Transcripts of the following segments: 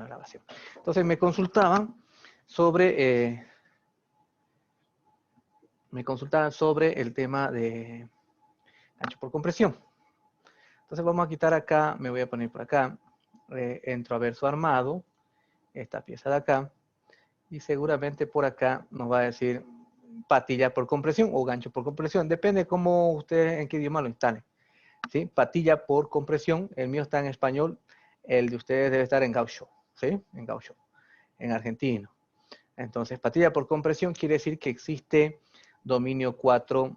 la grabación. Entonces me consultaban sobre el tema de gancho por compresión. Entonces vamos a quitar acá, me voy a poner por acá, entro a ver su armado, esta pieza de acá, y seguramente por acá nos va a decir patilla por compresión o gancho por compresión, depende cómo ustedes en qué idioma lo instalen. ¿Sí? Patilla por compresión, el mío está en español, el de ustedes debe estar en gaucho, ¿sí? En gaucho, en argentino. Entonces, patilla por compresión quiere decir que existe dominio 4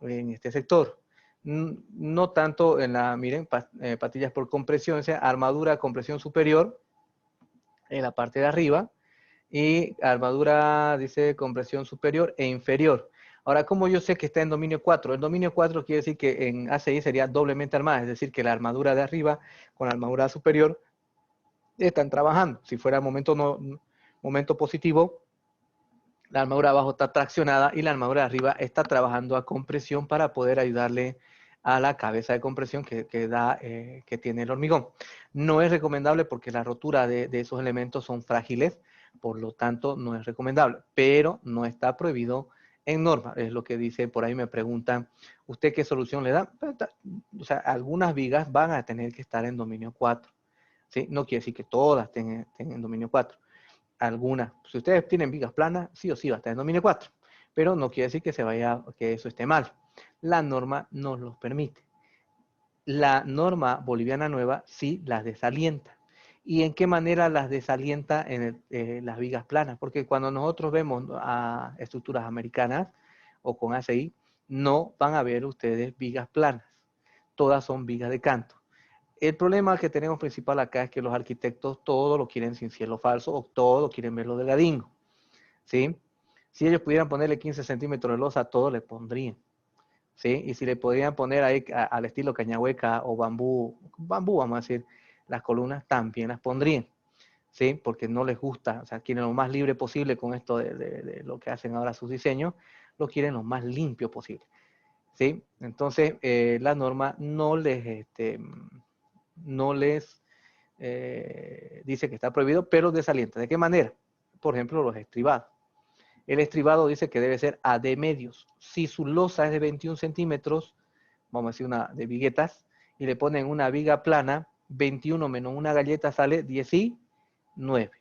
en este sector. No tanto en la, miren, patillas por compresión, o sea, armadura, compresión superior, en la parte de arriba, y armadura, dice, compresión superior e inferior. Ahora, ¿cómo yo sé que está en dominio 4? El dominio 4 quiere decir que en ACI sería doblemente armada, es decir, que la armadura de arriba con la armadura superior están trabajando. Si fuera momento positivo, la armadura de abajo está traccionada y la armadura de arriba está trabajando a compresión para poder ayudarle a la cabeza de compresión que tiene el hormigón. No es recomendable porque la rotura de esos elementos son frágiles, por lo tanto no es recomendable, pero no está prohibido en norma. Es lo que dice, por ahí me preguntan, ¿usted qué solución le da? O sea, algunas vigas van a tener que estar en dominio 4. ¿Sí? No quiere decir que todas estén en dominio 4. Algunas, si ustedes tienen vigas planas, sí o sí va a estar en dominio 4, pero no quiere decir que eso esté mal. La norma nos los permite. La norma boliviana nueva sí las desalienta. ¿Y en qué manera las desalienta en las vigas planas? Porque cuando nosotros vemos a estructuras americanas o con ACI, no van a ver ustedes vigas planas. Todas son vigas de canto. El problema que tenemos principal acá es que los arquitectos todo lo quieren sin cielo falso o todo lo quieren verlo delgadingo, ¿sí? Si ellos pudieran ponerle 15 centímetros de losa, todo le pondrían, ¿sí? Y si le podrían poner ahí al estilo cañahueca o bambú, vamos a decir, las columnas también las pondrían, ¿sí? Porque no les gusta, o sea, quieren lo más libre posible con esto de lo que hacen ahora sus diseños, lo quieren lo más limpio posible, ¿sí? Entonces, la norma no les dice que está prohibido, pero desalienta. ¿De qué manera? Por ejemplo, los estribados. El estribado dice que debe ser a de medios. Si su losa es de 21 centímetros, vamos a decir una de viguetas, y le ponen una viga plana, 21 menos una galleta sale 19.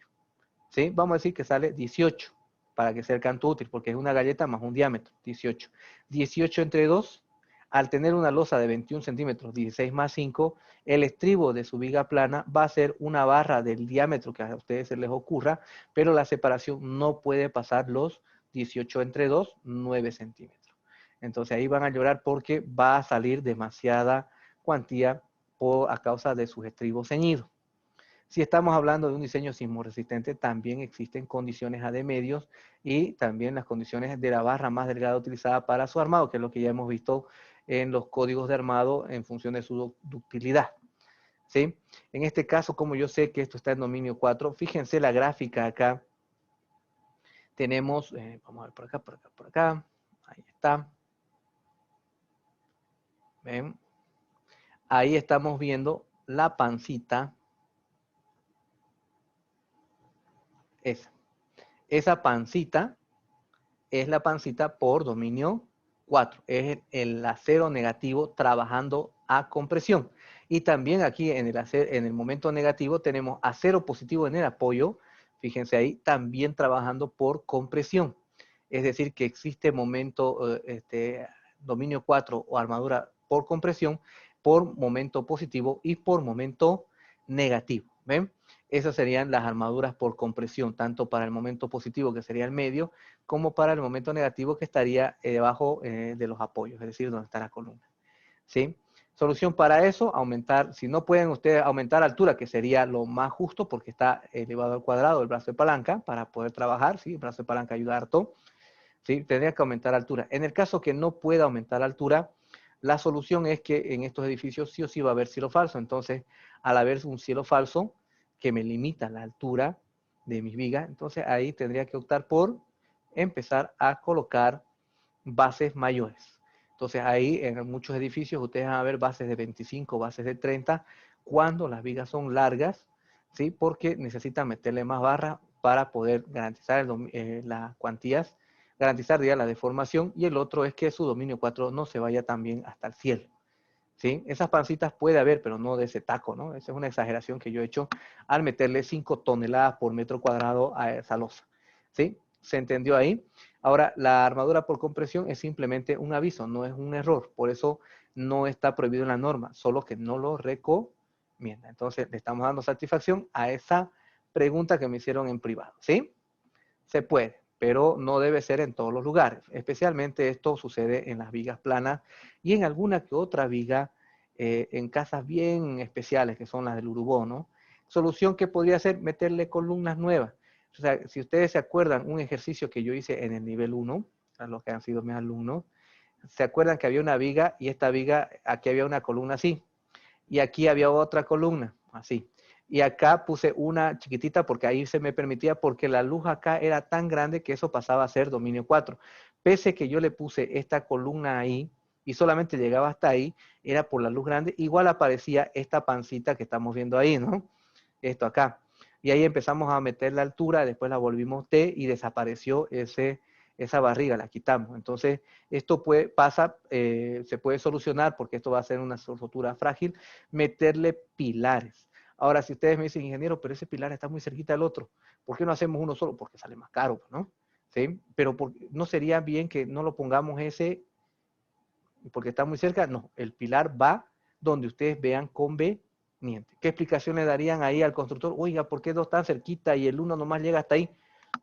¿Sí? Vamos a decir que sale 18, para que sea el canto útil, porque es una galleta más un diámetro, 18. 18 entre 2, al tener una losa de 21 centímetros, 16 más 5, el estribo de su viga plana va a ser una barra del diámetro que a ustedes se les ocurra, pero la separación no puede pasar los 18 entre 2, 9 centímetros. Entonces ahí van a llorar porque va a salir demasiada cuantía a causa de sus estribos ceñidos. Si estamos hablando de un diseño sismorresistente, también existen condiciones A de medios y también las condiciones de la barra más delgada utilizada para su armado, que es lo que ya hemos visto en los códigos de armado en función de su ductilidad. ¿Sí? En este caso, como yo sé que esto está en dominio 4, fíjense la gráfica acá. Tenemos, vamos a ver por acá, por acá, por acá. Ahí está. ¿Ven? Ahí estamos viendo la pancita. Esa pancita es la pancita por dominio 4. Es el acero negativo trabajando a compresión. Y también aquí en el momento negativo tenemos acero positivo en el apoyo. Fíjense ahí, también trabajando por compresión. Es decir, que existe dominio 4 o armadura por compresión, por momento positivo y por momento negativo. ¿Ven? Esas serían las armaduras por compresión, tanto para el momento positivo, que sería el medio, como para el momento negativo, que estaría debajo de los apoyos, es decir, donde está la columna. ¿Sí? Solución para eso, aumentar, si no pueden ustedes aumentar altura, que sería lo más justo, porque está elevado al cuadrado el brazo de palanca, para poder trabajar, ¿sí? El brazo de palanca ayuda harto, ¿sí? Tendría que aumentar altura. En el caso que no pueda aumentar altura, la solución es que en estos edificios sí o sí va a haber cielo falso. Entonces, al haber un cielo falso que me limita la altura de mis vigas, entonces ahí tendría que optar por empezar a colocar bases mayores. Entonces ahí en muchos edificios ustedes van a ver bases de 25, bases de 30, cuando las vigas son largas, ¿sí? Porque necesitan meterle más barras para poder garantizar las cuantías, garantizar ya la deformación, y el otro es que su dominio 4 no se vaya también hasta el cielo. ¿Sí? Esas pancitas puede haber, pero no de ese taco, ¿no? Esa es una exageración que yo he hecho al meterle 5 toneladas por metro cuadrado a esa losa, ¿sí? ¿Se entendió ahí? Ahora, la armadura por compresión es simplemente un aviso, no es un error, por eso no está prohibido en la norma, solo que no lo recomienda. Entonces, le estamos dando satisfacción a esa pregunta que me hicieron en privado, ¿sí? Se puede, pero no debe ser en todos los lugares. Especialmente esto sucede en las vigas planas y en alguna que otra viga en casas bien especiales, que son las del Urubó, ¿no? Solución que podría ser meterle columnas nuevas. O sea, si ustedes se acuerdan, un ejercicio que yo hice en el nivel 1, a los que han sido mis alumnos, se acuerdan que había una viga y esta viga, aquí había una columna así, y aquí había otra columna, así. Y acá puse una chiquitita porque ahí se me permitía, porque la luz acá era tan grande que eso pasaba a ser dominio 4. Pese que yo le puse esta columna ahí y solamente llegaba hasta ahí, era por la luz grande, igual aparecía esta pancita que estamos viendo ahí, ¿no? Esto acá. Y ahí empezamos a meter la altura, después la volvimos T y desapareció esa barriga, la quitamos. Entonces, esto se puede solucionar, porque esto va a ser una estructura frágil, meterle pilares. Ahora, si ustedes me dicen, ingeniero, pero ese pilar está muy cerquita del otro, ¿por qué no hacemos uno solo? Porque sale más caro, ¿no? ¿Sí? Pero ¿no sería bien que no lo pongamos ese porque está muy cerca? No, el pilar va donde ustedes vean conveniente. ¿Qué explicación le darían ahí al constructor? Oiga, ¿por qué dos tan cerquita y el uno nomás llega hasta ahí?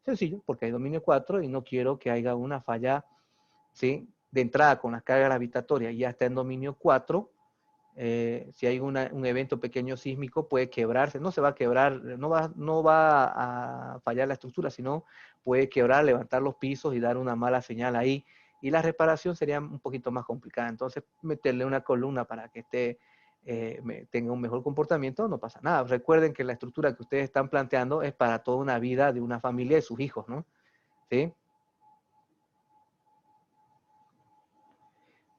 Sencillo, porque hay dominio 4 y no quiero que haya una falla, ¿sí? De entrada con la carga gravitatoria, ya está en dominio 4. Si hay un evento pequeño sísmico, puede quebrarse, no se va a quebrar, no va a fallar la estructura, sino puede quebrar, levantar los pisos y dar una mala señal ahí. Y la reparación sería un poquito más complicada. Entonces, meterle una columna para que tenga un mejor comportamiento, no pasa nada. Recuerden que la estructura que ustedes están planteando es para toda una vida de una familia y sus hijos, ¿no? ¿Sí?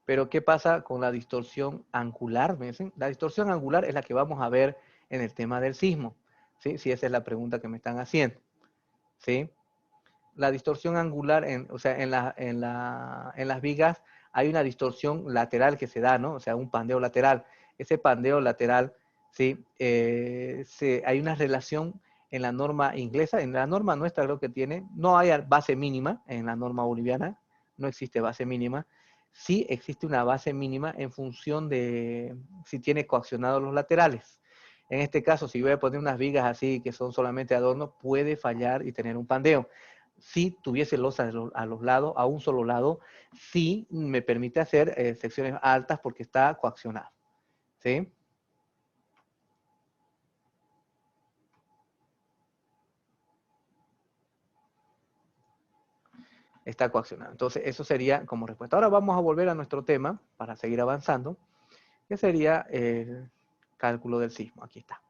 Pero ¿qué pasa con la distorsión angular? ¿Me dicen? La distorsión angular es la que vamos a ver en el tema del sismo, ¿sí? Si esa es la pregunta que me están haciendo, ¿sí? La distorsión angular, o sea, en las vigas hay una distorsión lateral que se da, ¿no? O sea, un pandeo lateral. Ese pandeo lateral, ¿sí? Hay una relación en la norma inglesa, en la norma nuestra creo que tiene, no hay base mínima en la norma boliviana, no existe base mínima. Sí existe una base mínima en función de si tiene coaccionados los laterales. En este caso, si voy a poner unas vigas así que son solamente adorno, puede fallar y tener un pandeo. Si tuviese losas a los lados, a un solo lado, sí me permite hacer secciones altas porque está coaccionado. ¿Sí? Está coaccionado. Entonces, eso sería como respuesta. Ahora vamos a volver a nuestro tema para seguir avanzando, que sería el cálculo del sismo. Aquí está.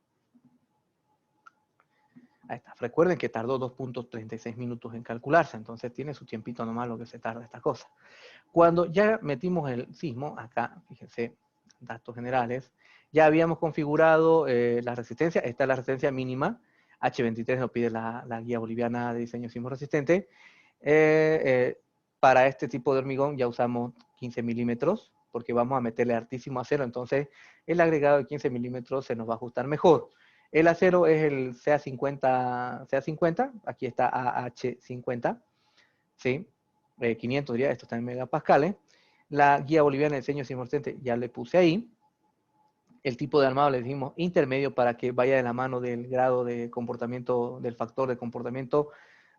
Ahí está. Recuerden que tardó 2.36 minutos en calcularse, entonces tiene su tiempito nomás lo que se tarda esta cosa. Cuando ya metimos el sismo, acá, fíjense, datos generales, ya habíamos configurado la resistencia, esta es la resistencia mínima, H23 nos pide la guía boliviana de diseño sismo resistente. Para este tipo de hormigón ya usamos 15 milímetros, porque vamos a meterle hartísimo acero, entonces el agregado de 15 milímetros se nos va a ajustar mejor. El acero es el CA50, aquí está AH50, ¿sí? 500 diría, esto está en megapascales. La guía boliviana de diseño resistente ya le puse ahí. El tipo de armado le dijimos intermedio para que vaya de la mano del grado de comportamiento, del factor de comportamiento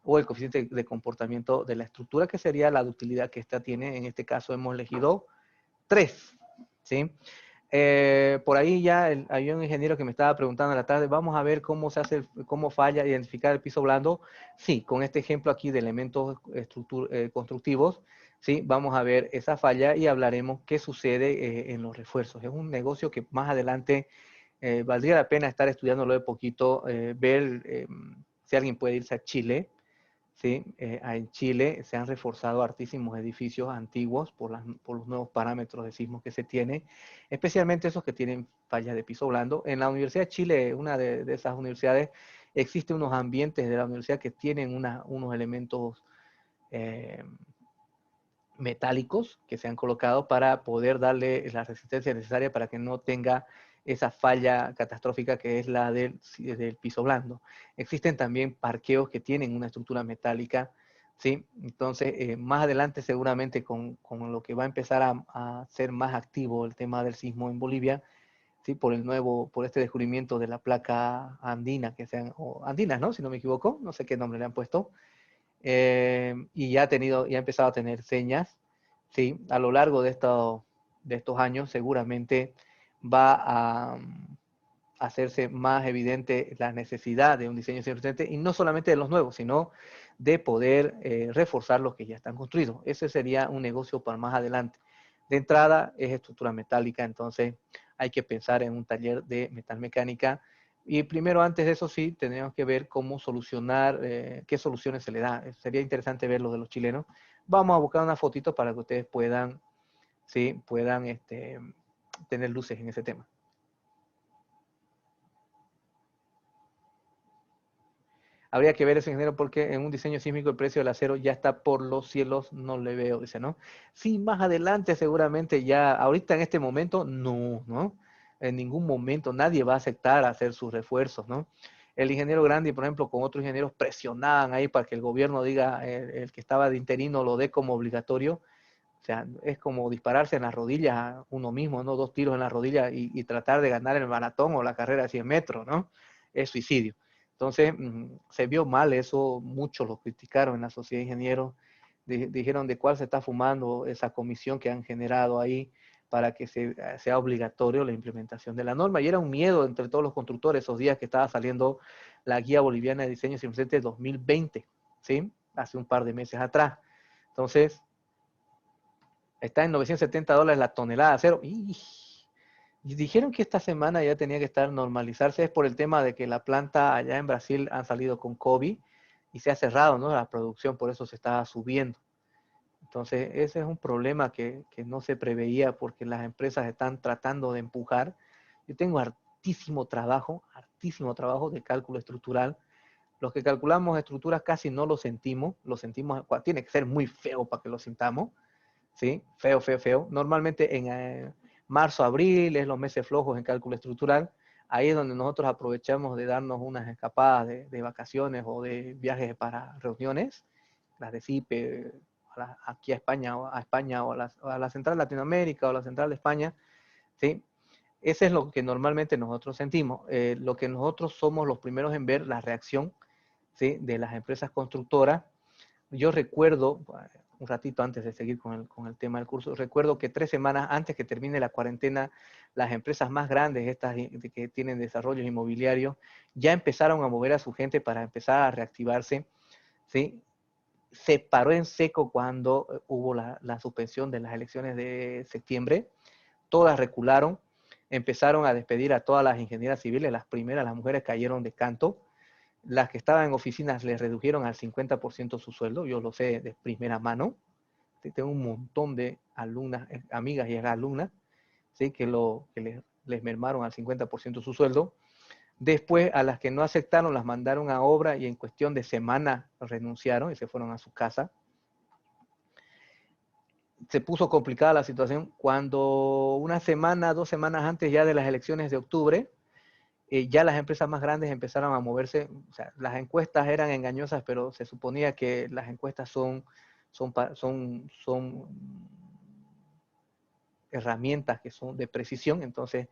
o el coeficiente de comportamiento de la estructura, que sería la ductilidad que esta tiene. En este caso hemos elegido 3, ¿sí? Por ahí ya había un ingeniero que me estaba preguntando en la tarde, vamos a ver cómo se hace, cómo falla identificar el piso blando. Sí, con este ejemplo aquí de elementos constructivos, sí, vamos a ver esa falla y hablaremos qué sucede en los refuerzos. Es un negocio que más adelante valdría la pena estar estudiándolo de poquito, ver si alguien puede irse a Chile, ¿sí? En Chile se han reforzado hartísimos edificios antiguos por los nuevos parámetros de sismo que se tiene, especialmente esos que tienen fallas de piso blando. En la Universidad de Chile, una de esas universidades, existen unos ambientes de la universidad que tienen unos elementos eh, metálicos que se han colocado para poder darle la resistencia necesaria para que no tenga esa falla catastrófica que es la del piso blando. Existen también parqueos que tienen una estructura metálica, ¿sí? Entonces, más adelante seguramente con lo que va a empezar a ser más activo el tema del sismo en Bolivia, ¿sí? Por este descubrimiento de la placa andina, o andinas, ¿no? Si no me equivoco, no sé qué nombre le han puesto, y ya ha empezado a tener señas, ¿sí? A lo largo de estos años seguramente va a hacerse más evidente la necesidad de un diseño resistente, y no solamente de los nuevos, sino de poder reforzar los que ya están construidos. Ese sería un negocio para más adelante. De entrada es estructura metálica, entonces hay que pensar en un taller de metalmecánica. Y primero, antes de eso, sí, tenemos que ver cómo solucionar, qué soluciones se le da. Sería interesante ver lo de los chilenos. Vamos a buscar una fotito para que ustedes puedan, ¿sí? Puedan tener luces en ese tema. Habría que ver ese ingeniero porque en un diseño sísmico el precio del acero ya está por los cielos, no le veo, dice, ¿no? Sí, más adelante seguramente ya, ahorita en este momento, no, ¿no? En ningún momento nadie va a aceptar hacer sus refuerzos, ¿no? El ingeniero Grandi, por ejemplo, con otros ingenieros presionaban ahí para que el gobierno diga, el que estaba de interino lo dé como obligatorio. O sea, es como dispararse en las rodillas a uno mismo, ¿no? 2 tiros en la rodilla y tratar de ganar el maratón o la carrera de 100 metros, ¿no? Es suicidio. Entonces, se vio mal eso, muchos lo criticaron en la sociedad de ingenieros, dijeron de cuál se está fumando esa comisión que han generado ahí para que sea obligatorio la implementación de la norma. Y era un miedo entre todos los constructores esos días que estaba saliendo la Guía Boliviana de Diseño Resistente 2020, ¿sí? Hace un par de meses atrás. Entonces, está en $970 la tonelada de acero. Y dijeron que esta semana ya tenía que estar normalizarse. Es por el tema de que la planta allá en Brasil han salido con COVID y se ha cerrado, ¿no? La producción, por eso se está subiendo. Entonces, ese es un problema que no se preveía porque las empresas están tratando de empujar. Yo tengo hartísimo trabajo de cálculo estructural. Los que calculamos estructuras casi no lo sentimos, tiene que ser muy feo para que lo sintamos, ¿sí? Feo, feo, feo. Normalmente en marzo, abril es los meses flojos en cálculo estructural. Ahí es donde nosotros aprovechamos de darnos unas escapadas de vacaciones o de viajes para reuniones, las de CIPE, aquí a España, o a la Central Latinoamérica o a la Central de España, ¿sí? Ese es lo que normalmente nosotros sentimos. Lo que nosotros somos los primeros en ver la reacción, ¿sí? De las empresas constructoras. Yo recuerdo, un ratito antes de seguir con el tema del curso, recuerdo que 3 semanas antes que termine la cuarentena, las empresas más grandes, estas que tienen desarrollos inmobiliarios, ya empezaron a mover a su gente para empezar a reactivarse, ¿sí? Se paró en seco cuando hubo la suspensión de las elecciones de septiembre, todas recularon, empezaron a despedir a todas las ingenieras civiles, las primeras, las mujeres cayeron de canto, las que estaban en oficinas les redujeron al 50% su sueldo, yo lo sé de primera mano. Tengo un montón de alumnas, amigas y alumnas, ¿sí? que les mermaron al 50% su sueldo. Después, a las que no aceptaron, las mandaron a obra y en cuestión de semanas renunciaron y se fueron a su casa. Se puso complicada la situación cuando una semana, 2 semanas antes ya de las elecciones de octubre, ya las empresas más grandes empezaron a moverse. O sea, las encuestas eran engañosas, pero se suponía que las encuestas son herramientas que son de precisión. Entonces,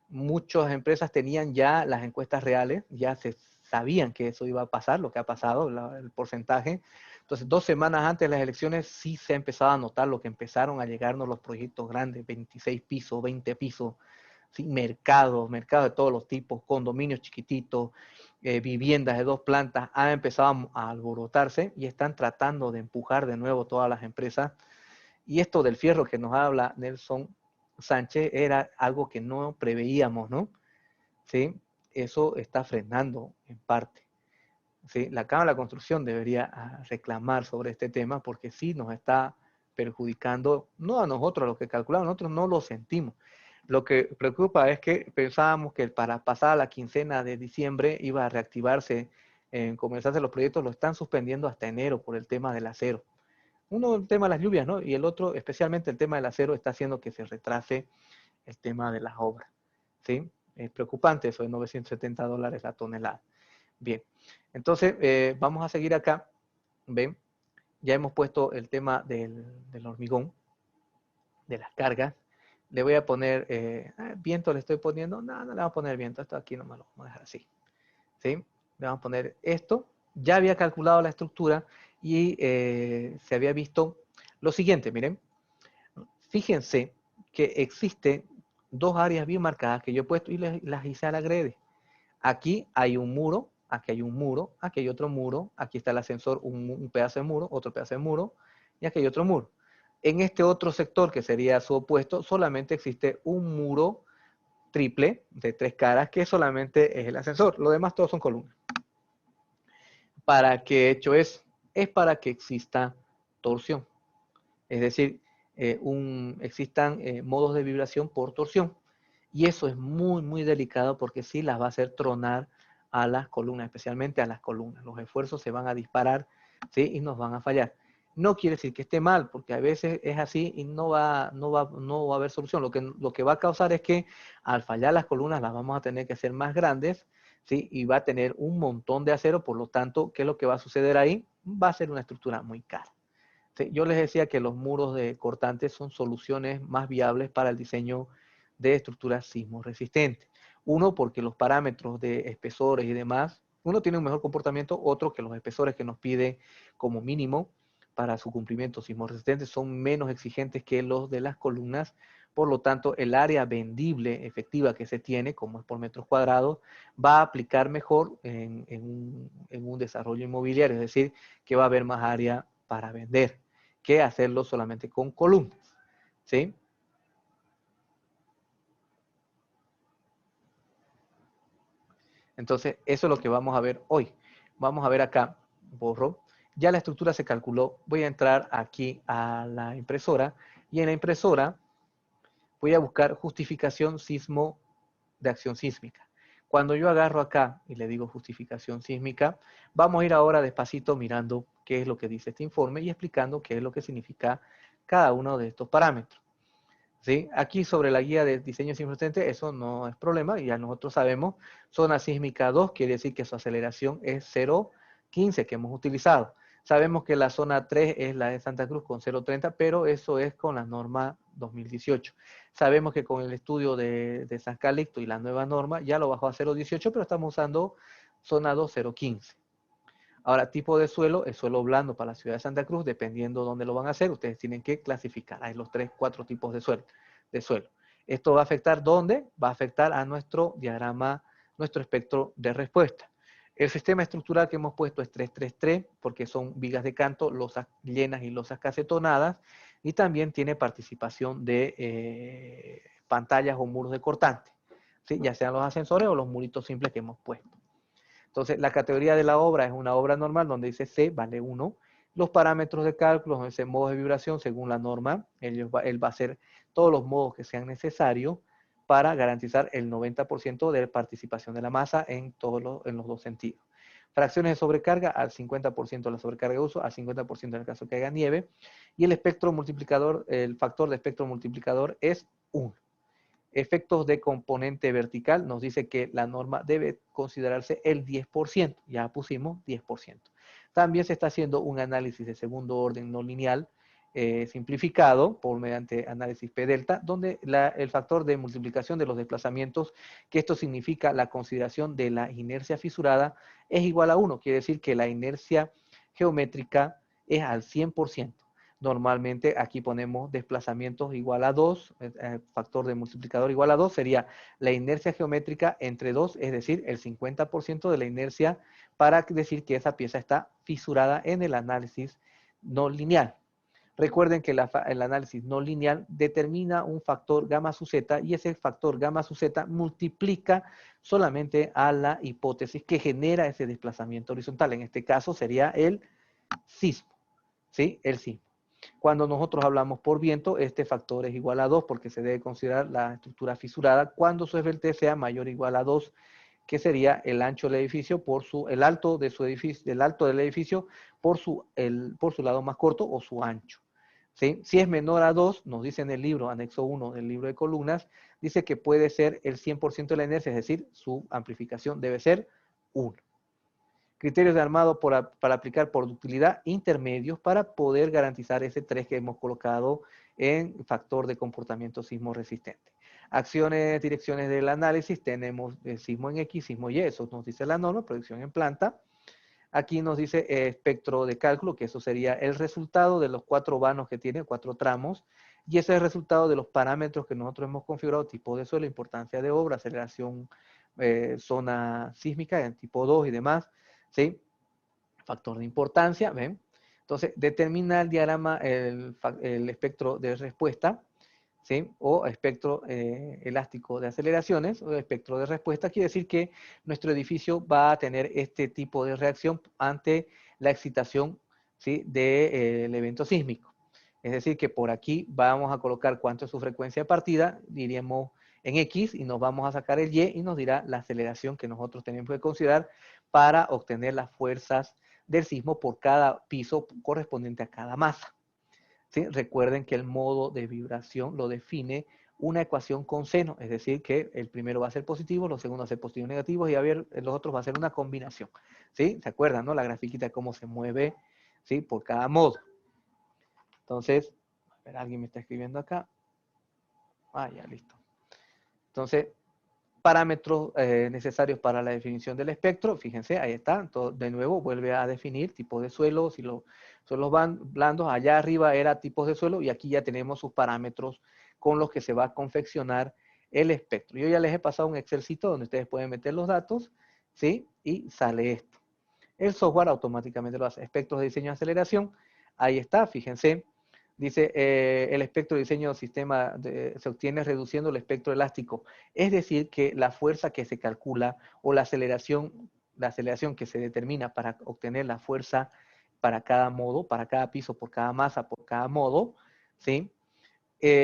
muchas empresas tenían ya las encuestas reales, ya se sabían que eso iba a pasar, lo que ha pasado, el porcentaje. Entonces, 2 semanas antes de las elecciones sí se empezaba a notar lo que empezaron a llegarnos los proyectos grandes, 26 pisos, 20 pisos, ¿sí? Mercados de todos los tipos, condominios chiquititos, viviendas de 2 plantas, han empezado a alborotarse y están tratando de empujar de nuevo todas las empresas. Y esto del fierro que nos habla Nelson Sánchez era algo que no preveíamos, ¿no? ¿Sí? Eso está frenando en parte. ¿sí? La Cámara de la Construcción debería reclamar sobre este tema porque sí nos está perjudicando, no a nosotros, a los que calculamos, nosotros no lo sentimos. Lo que preocupa es que pensábamos que para pasar la quincena de diciembre iba a reactivarse, comenzarse los proyectos, lo están suspendiendo hasta enero por el tema del acero. Uno, el tema de las lluvias, ¿no? Y el otro, especialmente el tema del acero, está haciendo que se retrase el tema de las obras, ¿sí? Es preocupante eso de $970 la tonelada. Bien, entonces vamos a seguir acá. ¿Ven? Ya hemos puesto el tema del hormigón, de las cargas. Le voy a poner, viento le estoy poniendo, no, no le vamos a poner viento, esto aquí nomás lo vamos a dejar así. ¿Sí? Le vamos a poner esto. Ya había calculado la estructura y se había visto lo siguiente, miren. Fíjense que existen dos áreas bien marcadas que yo he puesto y las hice a la grede. Aquí hay un muro, aquí hay un muro, aquí hay otro muro, aquí está el ascensor, un pedazo de muro, otro pedazo de muro, y aquí hay otro muro. En este otro sector, que sería su opuesto, solamente existe un muro triple de 3 caras, que solamente es el ascensor. Lo demás todos son columnas. ¿Para qué he hecho eso? Es para que exista torsión. Es decir, existan modos de vibración por torsión. Y eso es muy, muy delicado porque sí las va a hacer tronar a las columnas, especialmente a las columnas. Los esfuerzos se van a disparar, ¿sí? Y nos van a fallar. No quiere decir que esté mal, porque a veces es así y no va a haber solución. Lo que va a causar es que al fallar las columnas las vamos a tener que hacer más grandes, ¿sí? Y va a tener un montón de acero, por lo tanto, ¿qué es lo que va a suceder ahí? Va a ser una estructura muy cara. ¿Sí? Yo les decía que los muros de cortantes son soluciones más viables para el diseño de estructuras sismo resistentes. Uno, porque los parámetros de espesores y demás, uno tiene un mejor comportamiento, otro que los espesores que nos pide como mínimo para su cumplimiento sismo resistente son menos exigentes que los de las columnas. Por lo tanto, el área vendible efectiva que se tiene, como es por metros cuadrados, va a aplicar mejor en un desarrollo inmobiliario, es decir, que va a haber más área para vender que hacerlo solamente con columnas, ¿sí? Entonces, eso es lo que vamos a ver hoy. Vamos a ver acá, borro. Ya la estructura se calculó. Voy a entrar aquí a la impresora y en la impresora voy a buscar justificación sismo de acción sísmica. Cuando yo agarro acá y le digo justificación sísmica, vamos a ir ahora despacito mirando qué es lo que dice este informe y explicando qué es lo que significa cada uno de estos parámetros. ¿Sí? Aquí sobre la guía de diseño sismo resistente, eso no es problema, ya nosotros sabemos, zona sísmica 2 quiere decir que su aceleración es 0,15 que hemos utilizado. Sabemos que la zona 3 es la de Santa Cruz con 0,30, pero eso es con la norma 2018. Sabemos que con el estudio de San Calixto y la nueva norma ya lo bajó a 0,18, pero estamos usando zona 2, 0,15. Ahora, tipo de suelo, es suelo blando para la ciudad de Santa Cruz, dependiendo de dónde lo van a hacer, ustedes tienen que clasificar. Hay los 3, 4 tipos de suelo. ¿Esto va a afectar dónde? Va a afectar a nuestro diagrama, nuestro espectro de respuesta. El sistema estructural que hemos puesto es 333, porque son vigas de canto, losas llenas y losas casetonadas, y también tiene participación de pantallas o muros de cortante, ¿sí? Ya sean los ascensores o los muritos simples que hemos puesto. Entonces, la categoría de la obra es una obra normal donde dice C, vale 1. Los parámetros de cálculo son ese modo de vibración según la norma. Él va a hacer todos los modos que sean necesarios para garantizar el 90% de participación de la masa en los dos sentidos. Fracciones de sobrecarga al 50% de la sobrecarga de uso, al 50% en el caso que haya nieve. Y el espectro multiplicador, el factor de espectro multiplicador es 1. Efectos de componente vertical, nos dice que la norma debe considerarse el 10%, ya pusimos 10%. También se está haciendo un análisis de segundo orden no lineal simplificado por mediante análisis P delta, donde el factor de multiplicación de los desplazamientos, que esto significa la consideración de la inercia fisurada, es igual a 1, quiere decir que la inercia geométrica es al 100%. Normalmente aquí ponemos desplazamientos igual a 2, factor de multiplicador igual a 2, sería la inercia geométrica entre 2, es decir, el 50% de la inercia para decir que esa pieza está fisurada en el análisis no lineal. Recuerden que el análisis no lineal determina un factor gamma sub z y ese factor gamma sub z multiplica solamente a la hipótesis que genera ese desplazamiento horizontal. En este caso sería el sismo, ¿sí? El sismo. Cuando nosotros hablamos por viento, este factor es igual a 2 porque se debe considerar la estructura fisurada cuando su FLT sea mayor o igual a 2, que sería el ancho del edificio por el alto de su edificio, el alto del edificio por su lado más corto o su ancho. ¿Sí? Si es menor a 2, nos dice en el libro, anexo 1 del libro de columnas, dice que puede ser el 100% de la inercia, es decir, su amplificación debe ser 1. Criterios de armado para aplicar por ductilidad intermedios para poder garantizar ese 3 que hemos colocado en factor de comportamiento sismo resistente. Acciones, direcciones del análisis, tenemos sismo en X, sismo Y, eso nos dice la norma, proyección en planta. Aquí nos dice espectro de cálculo, que eso sería el resultado de los 4 vanos que tiene, 4 tramos, y ese es el resultado de los parámetros que nosotros hemos configurado, tipo de suelo, importancia de obra, aceleración, zona sísmica, en tipo 2 y demás, ¿sí? Factor de importancia, ¿ven? Entonces, determina el diagrama, el espectro de respuesta, ¿sí? O espectro elástico de aceleraciones, o espectro de respuesta, quiere decir que nuestro edificio va a tener este tipo de reacción ante la excitación, ¿sí? Del evento sísmico. Es decir, que por aquí vamos a colocar cuánto es su frecuencia de partida, diríamos en X, y nos vamos a sacar el Y, y nos dirá la aceleración que nosotros tenemos que considerar para obtener las fuerzas del sismo por cada piso correspondiente a cada masa. ¿Sí? Recuerden que el modo de vibración lo define una ecuación con seno, es decir, que el primero va a ser positivo, los segundos va a ser positivos y negativos, y a ver, los otros va a ser una combinación. ¿Sí? ¿Se acuerdan, no? La grafiquita de cómo se mueve, ¿sí? Por cada modo. Entonces, a ver, alguien me está escribiendo acá. Ah, ya, listo. Entonces, parámetros necesarios para la definición del espectro, fíjense, ahí está, entonces, de nuevo vuelve a definir tipos de suelo, si los suelos blandos, allá arriba era tipos de suelo y aquí ya tenemos sus parámetros con los que se va a confeccionar el espectro. Yo ya les he pasado un Excelcito donde ustedes pueden meter los datos, ¿sí? Y sale esto. El software automáticamente lo hace. Espectros de diseño de aceleración, ahí está, fíjense. Dice, el espectro de diseño del sistema se obtiene reduciendo el espectro elástico. Es decir, que la fuerza que se calcula o la aceleración que se determina para obtener la fuerza para cada modo, para cada piso, por cada masa, por cada modo, ¿sí?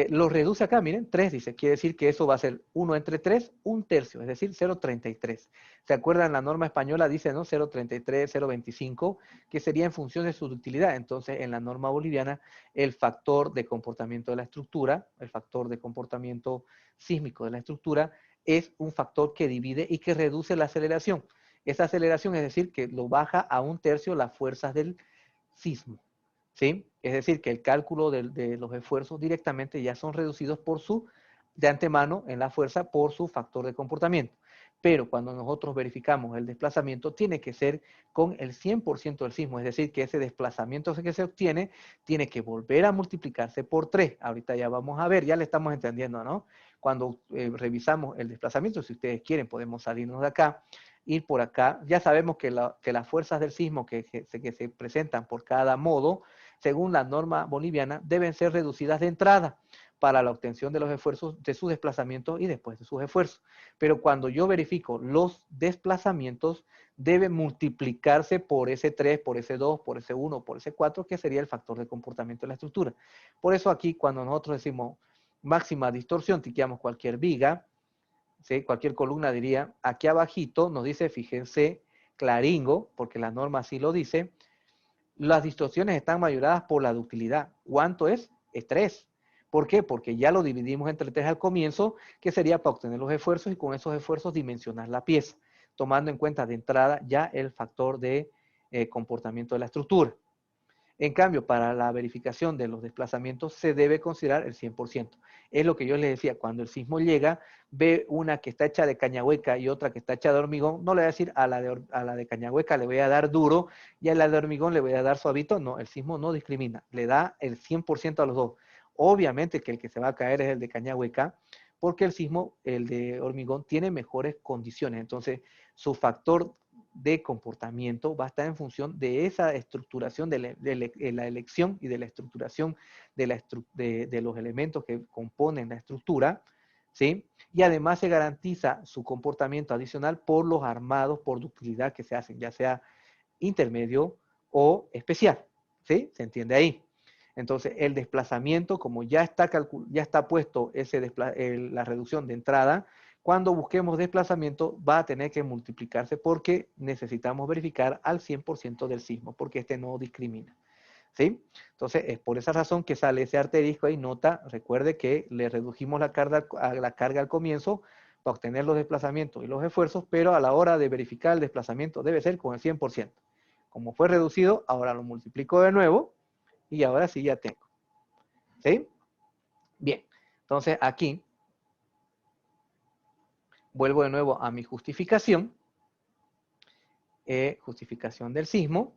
Lo reduce acá, miren, 3 dice, quiere decir que eso va a ser 1 entre 3, un tercio, es decir, 0,33. ¿Se acuerdan? La norma española dice, ¿no? 0,33, 0,25, que sería en función de su ductilidad. Entonces, en la norma boliviana, el factor de comportamiento de la estructura, el factor de comportamiento sísmico de la estructura, es un factor que divide y que reduce la aceleración. Esa aceleración es decir, que lo baja a un tercio las fuerzas del sismo. ¿Sí? Es decir, que el cálculo de los esfuerzos directamente ya son reducidos de antemano en la fuerza por su factor de comportamiento. Pero cuando nosotros verificamos el desplazamiento, tiene que ser con el 100% del sismo, es decir, que ese desplazamiento que se obtiene tiene que volver a multiplicarse por 3. Ahorita ya vamos a ver, ya le estamos entendiendo, ¿no? Cuando revisamos el desplazamiento, si ustedes quieren, podemos salirnos de acá, ir por acá. Ya sabemos que las fuerzas del sismo que se presentan por cada modo, según la norma boliviana, deben ser reducidas de entrada para la obtención de los esfuerzos, de sus desplazamientos y después de sus esfuerzos. Pero cuando yo verifico los desplazamientos, debe multiplicarse por ese 3, por ese 2, por ese 1, por ese 4, que sería el factor de comportamiento de la estructura. Por eso aquí, cuando nosotros decimos máxima distorsión, tiqueamos cualquier viga, ¿sí? Cualquier columna diría, aquí abajito nos dice, fíjense, claringo, porque la norma así lo dice, las distorsiones están mayoradas por la ductilidad. ¿Cuánto es? Es 3. ¿Por qué? Porque ya lo dividimos entre 3 al comienzo, que sería para obtener los esfuerzos y con esos esfuerzos dimensionar la pieza, tomando en cuenta de entrada ya el factor de comportamiento de la estructura. En cambio, para la verificación de los desplazamientos se debe considerar el 100%. Es lo que yo les decía, cuando el sismo llega, ve una que está hecha de caña hueca y otra que está hecha de hormigón, no le voy a decir a la de caña hueca le voy a dar duro y a la de hormigón le voy a dar suavito. No, el sismo no discrimina, le da el 100% a los dos. Obviamente que el que se va a caer es el de caña hueca, porque el sismo, el de hormigón, tiene mejores condiciones. Entonces, su factor de comportamiento va a estar en función de esa estructuración, de la elección y de la estructuración de los elementos que componen la estructura, ¿sí? Y además se garantiza su comportamiento adicional por los armados por ductilidad que se hacen, ya sea intermedio o especial, ¿sí? ¿Se entiende ahí? Entonces, el desplazamiento, como ya está puesto la reducción de entrada, cuando busquemos desplazamiento va a tener que multiplicarse porque necesitamos verificar al 100% del sismo, porque este no discrimina, ¿sí? Entonces, es por esa razón que sale ese asterisco ahí, nota, recuerde que le redujimos la carga al comienzo para obtener los desplazamientos y los esfuerzos, pero a la hora de verificar el desplazamiento debe ser con el 100%. Como fue reducido, ahora lo multiplico de nuevo y ahora sí ya tengo. ¿Sí? Bien, entonces aquí vuelvo de nuevo a mi justificación. Justificación del sismo.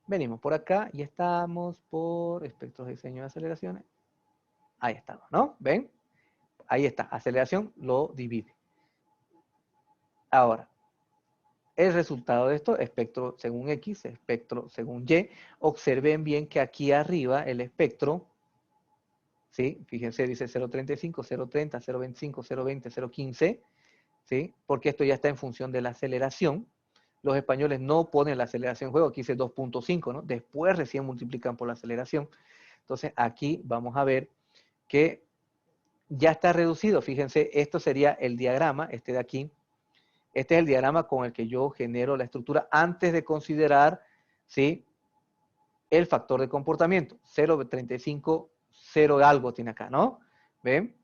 Venimos por acá y estamos por espectros de diseño de aceleraciones. Ahí estamos, ¿no? ¿Ven? Ahí está, aceleración lo divide. Ahora, el resultado de esto, espectro según X, espectro según Y. Observen bien que aquí arriba el espectro, ¿sí? Fíjense, dice 0.35, 0.30, 0.25, 0.20, 0.15, ¿sí? Porque esto ya está en función de la aceleración. Los españoles no ponen la aceleración en juego, aquí dice 2.5, ¿no? Después recién multiplican por la aceleración. Entonces aquí vamos a ver que ya está reducido. Fíjense, esto sería el diagrama, este de aquí. Este es el diagrama con el que yo genero la estructura antes de considerar, ¿sí?, el factor de comportamiento. 0.35, 0 algo tiene acá, ¿no? ¿Ven?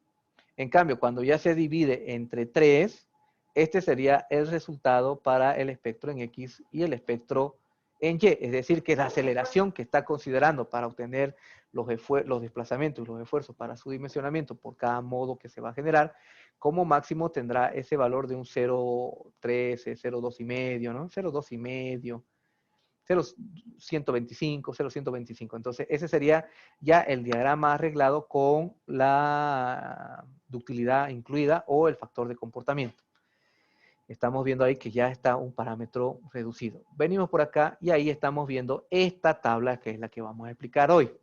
En cambio, cuando ya se divide entre 3, este sería el resultado para el espectro en X y el espectro en Y. Es decir, que la aceleración que está considerando para obtener los desplazamientos y los esfuerzos para su dimensionamiento por cada modo que se va a generar, como máximo tendrá ese valor de un 0.13, 0.2,5, ¿no? 0.2,5, 0.125, 0.125. Entonces, ese sería ya el diagrama arreglado con la ductilidad incluida o el factor de comportamiento. Estamos viendo ahí que ya está un parámetro reducido. Venimos por acá y ahí estamos viendo esta tabla que es la que vamos a explicar hoy.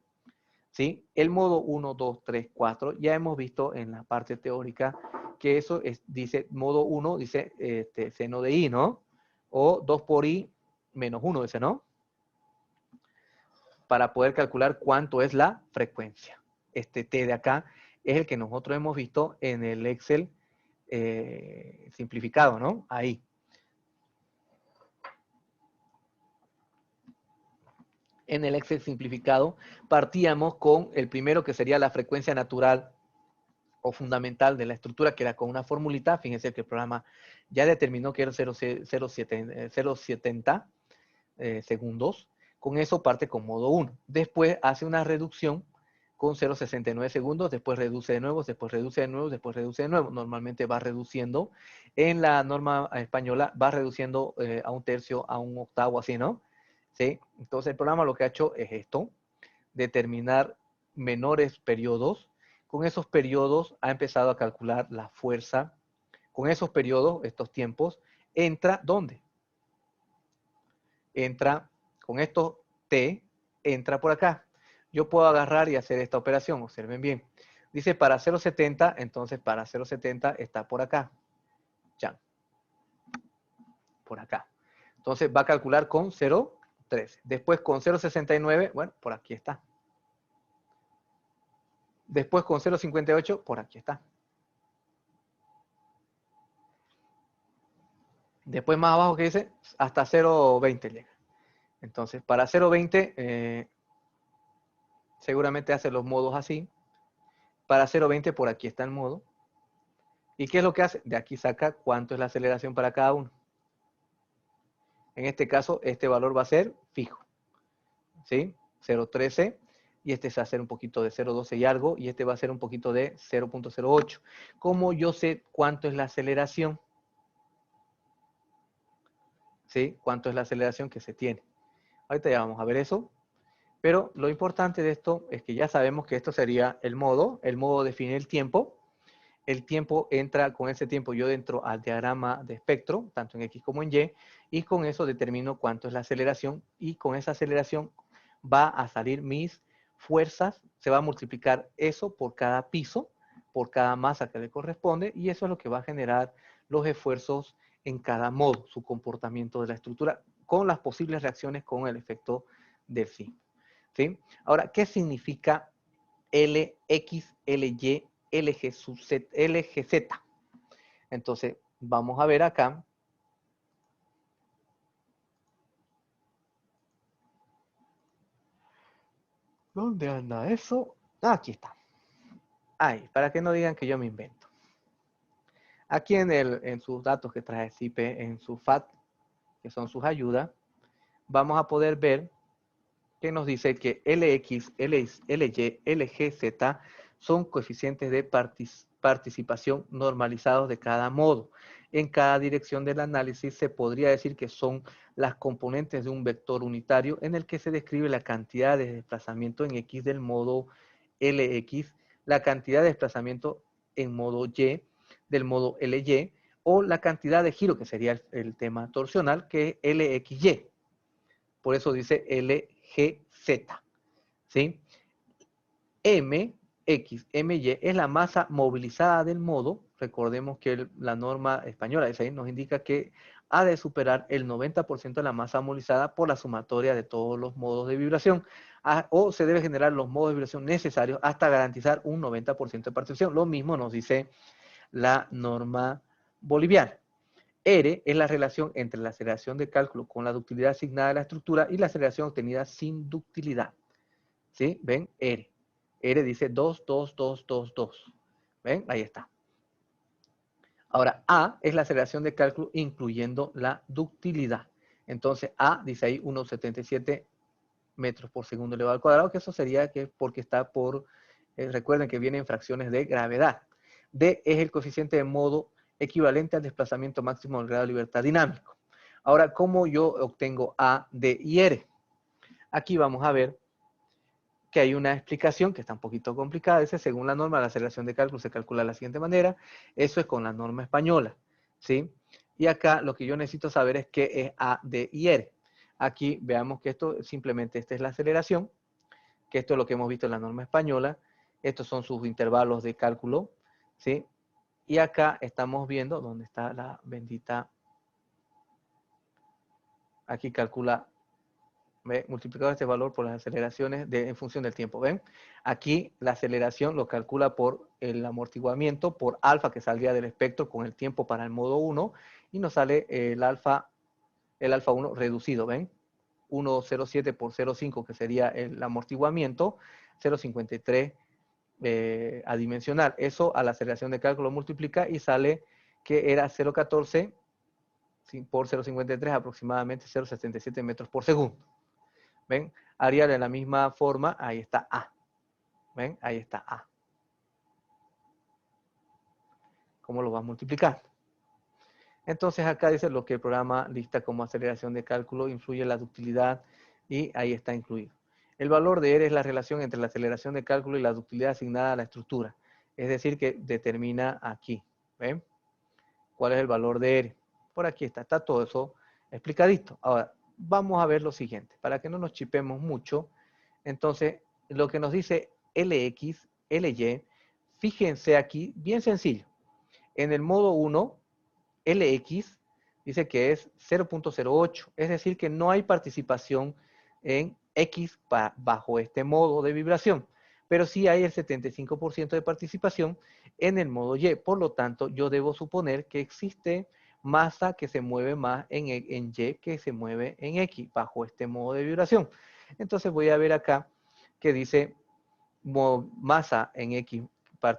¿Sí? El modo 1, 2, 3, 4, ya hemos visto en la parte teórica que eso dice, modo 1 dice seno de I, ¿no? O 2 por I menos 1, dice, ¿no? Para poder calcular cuánto es la frecuencia. Este T de acá es el que nosotros hemos visto en el Excel simplificado, ¿no? Ahí. En el Excel simplificado partíamos con el primero que sería la frecuencia natural o fundamental de la estructura, que era con una formulita. Fíjense que el programa ya determinó que era 0,70 segundos. Con eso parte con modo 1. Después hace una reducción con 0,69 segundos, después reduce de nuevo, después reduce de nuevo, después reduce de nuevo. Normalmente va reduciendo. En la norma española va reduciendo a un tercio, a un octavo, así, ¿no? ¿Sí? Entonces el programa lo que ha hecho es esto, determinar menores periodos. Con esos periodos ha empezado a calcular la fuerza. Con esos periodos, estos tiempos, entra, ¿dónde? Entra, con estos T, entra por acá. Yo puedo agarrar y hacer esta operación, observen bien. Dice para 0,70, entonces para 0,70 está por acá. Ya. Por acá. Entonces va a calcular con 0,13. Después con 0,69, bueno, por aquí está. Después con 0,58, por aquí está. Después más abajo que dice, hasta 0,20 llega. Entonces, para 0,20, seguramente hace los modos así. Para 0,20, por aquí está el modo. ¿Y qué es lo que hace? De aquí saca cuánto es la aceleración para cada uno. En este caso, este valor va a ser fijo. ¿Sí? 0,13. Y este va a ser un poquito de 0,12 y algo. Y este va a ser un poquito de 0,08. ¿Cómo yo sé cuánto es la aceleración? ¿Sí? ¿Cuánto es la aceleración que se tiene? Ahorita ya vamos a ver eso. Pero lo importante de esto es que ya sabemos que esto sería el modo define el tiempo. el tiempo entra, con ese tiempo yo entro al diagrama de espectro, tanto en X como en Y, y con eso determino cuánto es la aceleración, y con esa aceleración va a salir mis fuerzas, se va a multiplicar eso por cada piso, por cada masa que le corresponde, y eso es lo que va a generar los esfuerzos en cada modo, su comportamiento de la estructura, con las posibles reacciones con el efecto del sismo. ¿Sí? Ahora, ¿qué significa Lx, Ly, LGZ? Entonces, vamos a ver acá. ¿Dónde anda eso? Ah, aquí está. Ahí, para que no digan que yo me invento. Aquí en sus datos que trae CIPE, en su FAT, que son sus ayudas, vamos a poder ver que nos dice que Lx, Ly, LGZ son coeficientes de participación normalizados de cada modo. En cada dirección del análisis se podría decir que son las componentes de un vector unitario en el que se describe la cantidad de desplazamiento en X del modo Lx, la cantidad de desplazamiento en modo Y del modo Ly, o la cantidad de giro, que sería el tema torsional, que es Lxy. Por eso dice LGZ, ¿sí? MX, MY es la masa movilizada del modo. Recordemos que la norma española nos indica que ha de superar el 90% de la masa movilizada por la sumatoria de todos los modos de vibración, o se debe generar los modos de vibración necesarios hasta garantizar un 90% de participación. Lo mismo nos dice la norma boliviana. R es la relación entre la aceleración de cálculo con la ductilidad asignada a la estructura y la aceleración obtenida sin ductilidad. ¿Sí? ¿Ven? R. R dice 2, 2, 2, 2, 2. ¿Ven? Ahí está. Ahora, A es la aceleración de cálculo incluyendo la ductilidad. Entonces, A dice ahí 1,77 metros por segundo elevado al cuadrado, que eso sería que porque está por, recuerden que vienen fracciones de gravedad. D es el coeficiente de modo equivalente al desplazamiento máximo del grado de libertad dinámico. Ahora, ¿cómo yo obtengo A, D y R? Aquí vamos a ver que hay una explicación que está un poquito complicada. Dice, según la norma, la aceleración de cálculo se calcula de la siguiente manera. Eso es con la norma española, ¿sí? Y acá lo que yo necesito saber es qué es A, D y R. Aquí veamos que esto simplemente, esta es la aceleración, que esto es lo que hemos visto en la norma española. Estos son sus intervalos de cálculo, ¿sí? Y acá estamos viendo dónde está la bendita. Aquí calcula, ¿ve? Multiplicado este valor por las aceleraciones en función del tiempo. ¿Ven? Aquí la aceleración lo calcula por el amortiguamiento, por alfa que saldría del espectro con el tiempo para el modo 1, y nos sale el alfa 1 reducido. ¿Ven? 1,07 por 0,5 que sería el amortiguamiento, 0,53 adimensional. Eso a la aceleración de cálculo multiplica y sale que era 0,14 por 0,53, aproximadamente 0,77 metros por segundo. ¿Ven? Haría de la misma forma, ahí está A. ¿Ven? Ahí está A. ¿Cómo lo vas multiplicando? Entonces acá dice lo que el programa lista como aceleración de cálculo, influye en la ductilidad y ahí está incluido. El valor de R es la relación entre la aceleración de cálculo y la ductilidad asignada a la estructura. Es decir, que determina aquí. ¿Ven? ¿Cuál es el valor de R? Por aquí está todo eso explicadito. Ahora, vamos a ver lo siguiente, para que no nos chipemos mucho. Entonces, lo que nos dice Lx, Ly, fíjense aquí, bien sencillo. En el modo 1, Lx dice que es 0,08, es decir, que no hay participación en X bajo este modo de vibración, pero sí hay el 75% de participación en el modo Y. Por lo tanto, yo debo suponer que existe masa que se mueve más en Y que se mueve en X bajo este modo de vibración. Entonces voy a ver acá que dice masa en X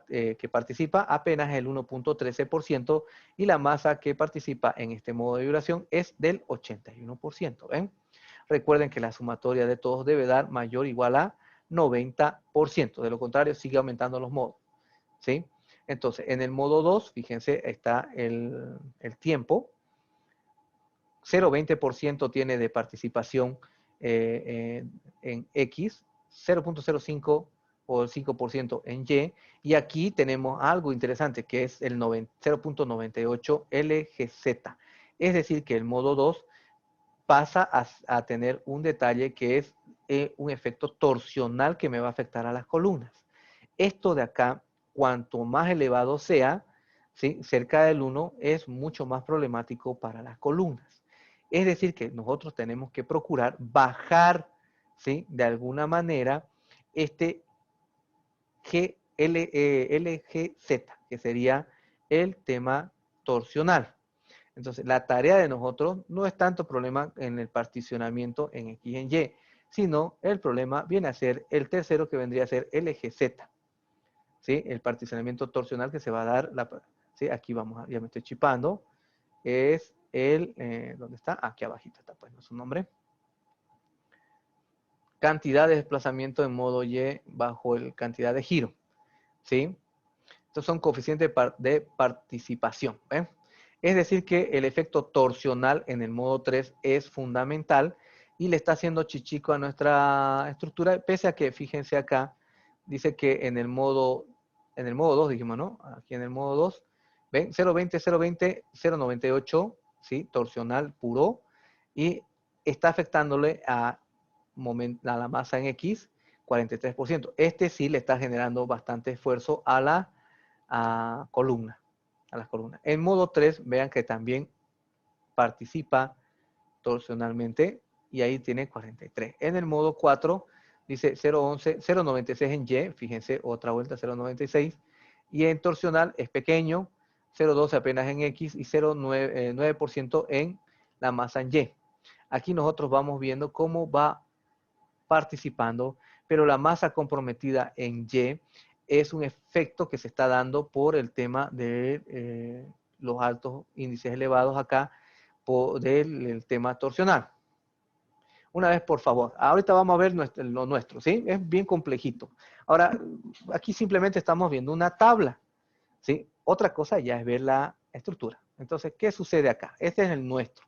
que participa apenas el 1,13% y la masa que participa en este modo de vibración es del 81%. ¿Ven? Recuerden que la sumatoria de todos debe dar mayor o igual a 90%. De lo contrario, sigue aumentando los modos. ¿Sí? Entonces, en el modo 2, fíjense, está el tiempo. 0,20% tiene de participación en X, 0,05 o el 5% en Y. Y aquí tenemos algo interesante que es el 0.98 LGZ. Es decir, que el modo 2 pasa a tener un detalle que es un efecto torsional que me va a afectar a las columnas. Esto de acá, cuanto más elevado sea, ¿sí? Cerca del 1, es mucho más problemático para las columnas. Es decir, que nosotros tenemos que procurar bajar, ¿sí? De alguna manera este LGZ, que sería el tema torsional. Entonces, la tarea de nosotros no es tanto problema en el particionamiento en X y en Y, sino el problema viene a ser el tercero, que vendría a ser LGZ, ¿sí? El particionamiento torsional que se va a dar, ¿sí? Aquí vamos, ya me estoy chipando, es el, ¿dónde está? Aquí abajito está, pues, no es su nombre. Cantidad de desplazamiento en modo Y bajo el cantidad de giro, ¿sí? Estos son coeficientes de participación, ¿ven? Es decir que el efecto torsional en el modo 3 es fundamental y le está haciendo chichico a nuestra estructura, pese a que, fíjense acá, dice que en el modo 2, dijimos, ¿no? Aquí en el modo 2, ¿ven? 0.20, 0.20, 0.98, ¿sí? Torsional puro, y está afectándole a la masa en X, 43%. Este sí le está generando bastante esfuerzo a las columnas. En modo 3, vean que también participa torsionalmente y ahí tiene 43. En el modo 4 dice 0.11, 0.96 en Y, fíjense, otra vuelta 0.96, y en torsional es pequeño, 0.12 apenas en X y 0.9% en la masa en Y. Aquí nosotros vamos viendo cómo va participando, pero la masa comprometida en Y es un efecto que se está dando por el tema de los altos índices elevados acá, del tema torsional. Una vez, por favor. Ahorita vamos a ver lo nuestro, ¿sí? Es bien complejito. Ahora, aquí simplemente estamos viendo una tabla, ¿sí? Otra cosa ya es ver la estructura. Entonces, ¿qué sucede acá? Este es el nuestro,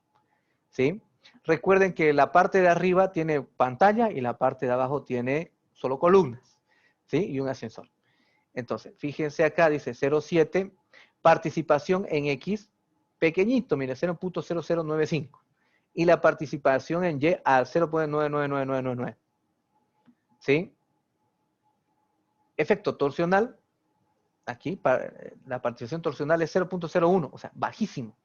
¿sí? Recuerden que la parte de arriba tiene pantalla y la parte de abajo tiene solo columnas, ¿sí? Y un ascensor. Entonces, fíjense acá, dice 0.7, participación en X, pequeñito, mire, 0.0095. Y la participación en Y al 0.999999. ¿Sí? Efecto torsional, aquí, la participación torsional es 0.01, o sea, bajísimo.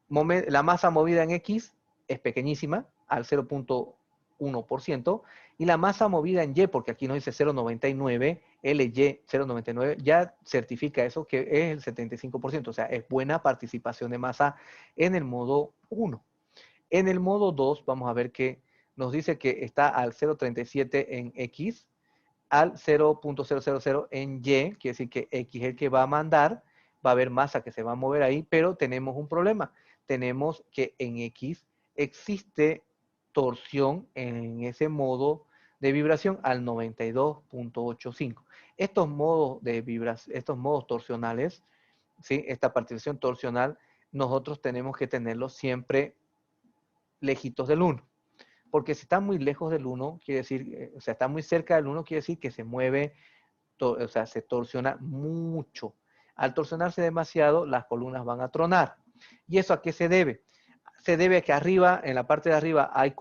La masa movida en X es pequeñísima, al 0.1%, y la masa movida en Y, porque aquí nos dice 0.99, LY 0.99, ya certifica eso, que es el 75%, o sea, es buena participación de masa en el modo 1. En el modo 2 vamos a ver que nos dice que está al 0.37 en X, al 0.000 en Y, quiere decir que X es el que va a mandar, va a haber masa que se va a mover ahí, pero tenemos un problema. Tenemos que en X existe torsión en ese modo de vibración al 92.85. Estos modos de vibración, estos modos torsionales, ¿sí? Esta participación torsional, nosotros tenemos que tenerlos siempre lejitos del 1. Porque si está muy lejos del 1, quiere decir, o sea, está muy cerca del 1, quiere decir que se mueve, o sea, se torsiona mucho. Al torsionarse demasiado, las columnas van a tronar. ¿Y eso a qué se debe? Se debe a que arriba, en la parte de arriba, hay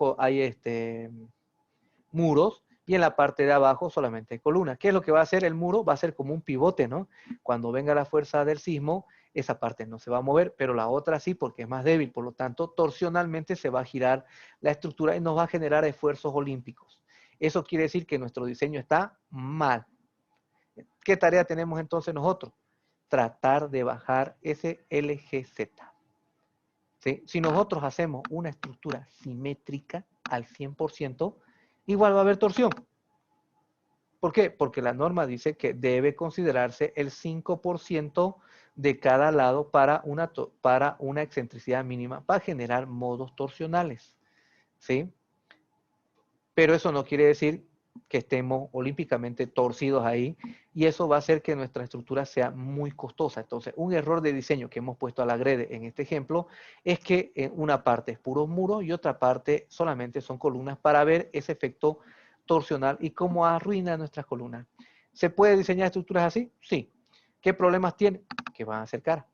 muros, y en la parte de abajo solamente hay columnas. ¿Qué es lo que va a hacer el muro? Va a ser como un pivote, ¿no? Cuando venga la fuerza del sismo, esa parte no se va a mover, pero la otra sí, porque es más débil. Por lo tanto, torsionalmente se va a girar la estructura y nos va a generar esfuerzos olímpicos. Eso quiere decir que nuestro diseño está mal. ¿Qué tarea tenemos entonces nosotros? Tratar de bajar ese LGZ. ¿Sí? Si nosotros hacemos una estructura simétrica al 100%, igual va a haber torsión. ¿Por qué? Porque la norma dice que debe considerarse el 5% de cada lado para una excentricidad mínima para generar modos torsionales. ¿Sí? Pero eso no quiere decir que estemos olímpicamente torcidos ahí, y eso va a hacer que nuestra estructura sea muy costosa. Entonces, un error de diseño que hemos puesto a la grede en este ejemplo es que una parte es puros muros y otra parte solamente son columnas para ver ese efecto torsional y cómo arruina nuestras columnas. ¿Se puede diseñar estructuras así? Sí. ¿Qué problemas tiene? Que van a ser caras.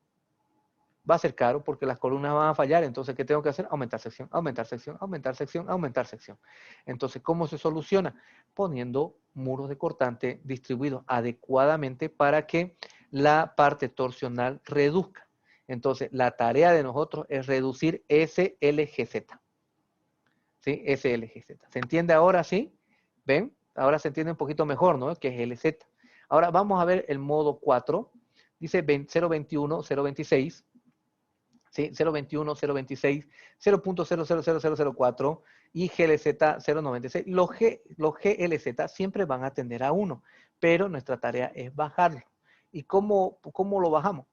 Va a ser caro porque las columnas van a fallar. Entonces, ¿qué tengo que hacer? Aumentar sección, aumentar sección, aumentar sección, aumentar sección. Entonces, ¿cómo se soluciona? Poniendo muros de cortante distribuidos adecuadamente para que la parte torsional reduzca. Entonces, la tarea de nosotros es reducir SLGZ. ¿Sí? SLGZ. ¿Se entiende ahora, sí? ¿Ven? Ahora se entiende un poquito mejor, ¿no? Que es LZ. Ahora vamos a ver el modo 4. Dice 021, 026. ¿Sí? 021, 026, 0.000004 y GLZ 096. Los GLZ siempre van a tender a 1, pero nuestra tarea es bajarlo. ¿Y cómo lo bajamos?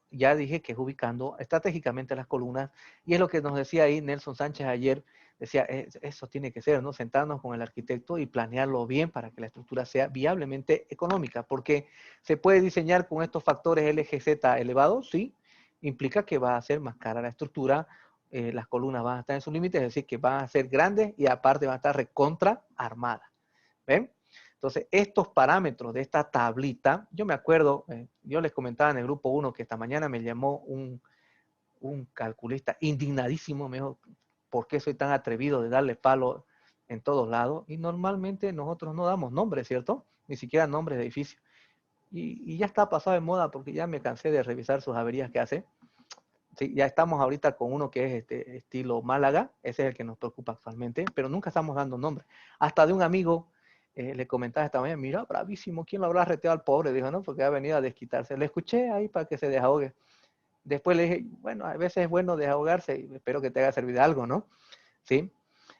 Ya dije que es ubicando estratégicamente las columnas, y es lo que nos decía ahí Nelson Sánchez ayer, decía, eso tiene que ser, ¿no? Sentarnos con el arquitecto y planearlo bien para que la estructura sea viablemente económica, porque se puede diseñar con estos factores LGZ elevados, sí, implica que va a ser más cara la estructura, las columnas van a estar en sus límites, es decir, que van a ser grandes y aparte van a estar recontra armadas. ¿Ven? Entonces, estos parámetros de esta tablita, yo me acuerdo, yo les comentaba en el grupo 1 que esta mañana me llamó un calculista indignadísimo, me dijo, ¿por qué soy tan atrevido de darle palo en todos lados? Y normalmente nosotros no damos nombres, ¿cierto? Ni siquiera nombres de edificios. Y ya está pasado de moda porque ya me cansé de revisar sus averías que hace. Sí, ya estamos ahorita con uno que es estilo Málaga, ese es el que nos preocupa actualmente, pero nunca estamos dando nombre. Hasta de un amigo le comentaba esta mañana, mira, bravísimo, ¿quién lo habrá reteado al pobre? Dijo, no, porque ha venido a desquitarse. Le escuché ahí para que se desahogue. Después le dije, bueno, a veces es bueno desahogarse y espero que te haya servido de algo, ¿no? ¿Sí?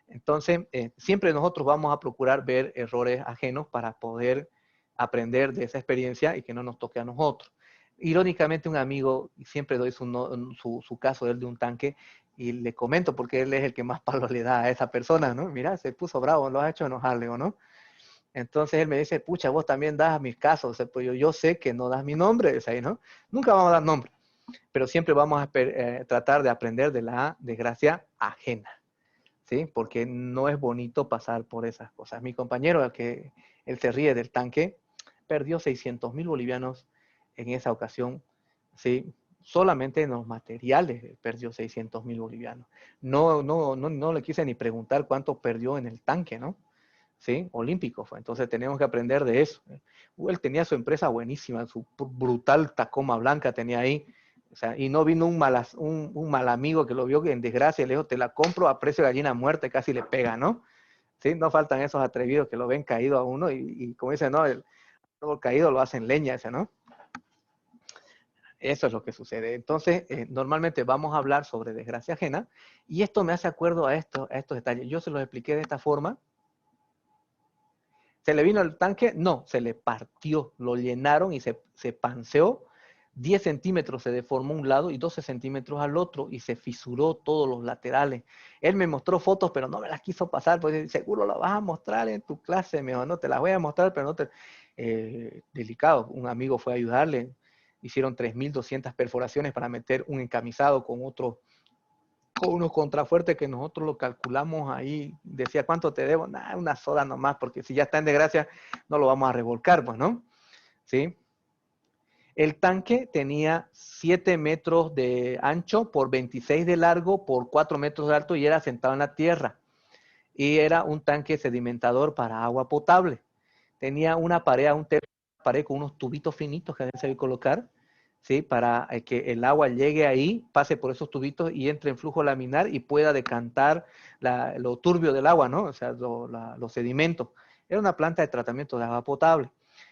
Entonces, siempre nosotros vamos a procurar ver errores ajenos para poder aprender de esa experiencia y que no nos toque a nosotros. Irónicamente, un amigo, siempre doy su caso de él de un tanque, y le comento porque él es el que más palo le da a esa persona, ¿no? Mira, se puso bravo, lo has hecho enojarle, ¿o no? Entonces él me dice, pucha, vos también das mis casos. O sea, pues yo sé que no das mi nombre, ¿sabes? ¿No? Nunca vamos a dar nombre, pero siempre vamos a tratar de aprender de la desgracia ajena, ¿sí? Porque no es bonito pasar por esas cosas. Mi compañero, al que él se ríe del tanque, perdió 600.000 bolivianos en esa ocasión, ¿sí? Solamente en los materiales perdió 600.000 bolivianos. No le quise ni preguntar cuánto perdió en el tanque, ¿no? ¿Sí? Olímpico fue. Entonces tenemos que aprender de eso. Él tenía su empresa buenísima, su brutal Tacoma blanca tenía ahí. O sea, y no vino un mal amigo que lo vio en desgracia y le dijo, te la compro a precio de gallina muerta, casi le pega, ¿no? ¿Sí? No faltan esos atrevidos que lo ven caído a uno y como dicen, no, el árbol caído lo hacen leña, ese, ¿no? Eso es lo que sucede. Entonces, normalmente vamos a hablar sobre desgracia ajena, y esto me hace acuerdo a estos detalles. Yo se los expliqué de esta forma. ¿Se le vino el tanque? No, se le partió, lo llenaron y se panseó. 10 centímetros se deformó un lado y 12 centímetros al otro, y se fisuró todos los laterales. Él me mostró fotos, pero no me las quiso pasar, porque seguro las vas a mostrar en tu clase. Me dijo, no, te las voy a mostrar, pero no te... delicado, un amigo fue a ayudarle, hicieron 3.200 perforaciones para meter un encamisado con unos contrafuertes que nosotros lo calculamos ahí. Decía, ¿cuánto te debo? Nah, una soda nomás, porque si ya está en desgracia, no lo vamos a revolcar, pues, ¿no? ¿Sí? El tanque tenía 7 metros de ancho por 26 de largo por 4 metros de alto, y era sentado en la tierra. Y era un tanque sedimentador para agua potable. Tenía una pared, pared con unos tubitos finitos que se debe colocar, ¿sí? Para que el agua llegue ahí, pase por esos tubitos y entre en flujo laminar y pueda decantar lo turbio del agua, ¿no? O sea, los sedimentos. Era una planta de tratamiento de agua potable.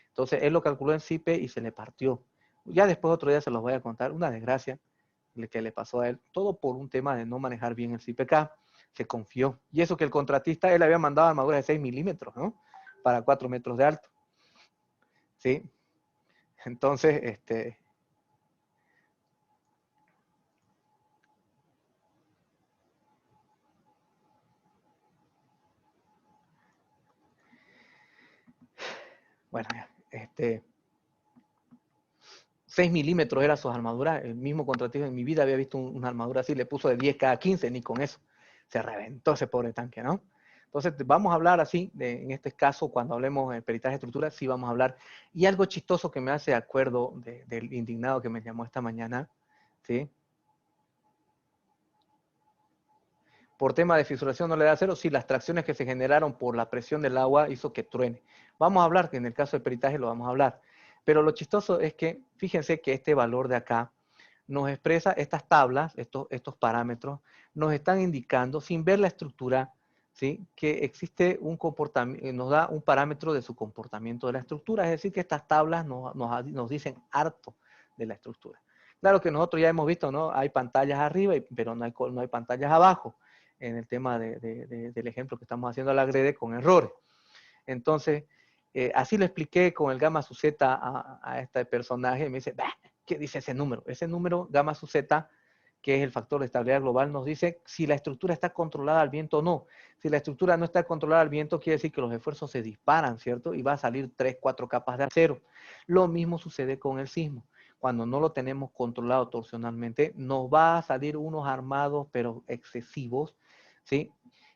Entonces, él lo calculó en CIPE y se le partió. Ya después otro día se los voy a contar, una desgracia que le pasó a él, todo por un tema de no manejar bien el CIPK, se confió. Y eso que el contratista, él había mandado armaduras de 6 milímetros, ¿no? Para 4 metros de alto. ¿Sí? Entonces, bueno, 6 milímetros era sus armaduras. El mismo contratista en mi vida había visto una armadura así, le puso de 10 cada 15, ni con eso. Se reventó ese pobre tanque, ¿no? Entonces, vamos a hablar así, en este caso, cuando hablemos de peritaje de estructura, sí vamos a hablar. Y algo chistoso que me hace acuerdo del indignado que me llamó esta mañana, ¿sí? Por tema de fisuración no le da cero, sí, las tracciones que se generaron por la presión del agua hizo que truene. Vamos a hablar, que en el caso de peritaje lo vamos a hablar. Pero lo chistoso es que, fíjense que este valor de acá nos expresa estas tablas, estos parámetros, nos están indicando, sin ver la estructura, ¿sí? Que existe un comportamiento, nos da un parámetro de su comportamiento de la estructura, es decir, que estas tablas nos dicen harto de la estructura. Claro que nosotros ya hemos visto, ¿no? Hay pantallas arriba, pero no hay pantallas abajo, en el tema del ejemplo que estamos haciendo a la grede con errores. Entonces, así lo expliqué con el gamma sub zeta a este personaje, y me dice, bah, ¿qué dice ese número? Ese número, gamma sub zeta, que es el factor de estabilidad global, nos dice si la estructura está controlada al viento o no. Si la estructura no está controlada al viento, quiere decir que los esfuerzos se disparan, ¿cierto? Y va a salir 3, 4 capas de acero. Lo mismo sucede con el sismo. Cuando no lo tenemos controlado torsionalmente, nos va a salir unos armados, pero excesivos, ¿sí?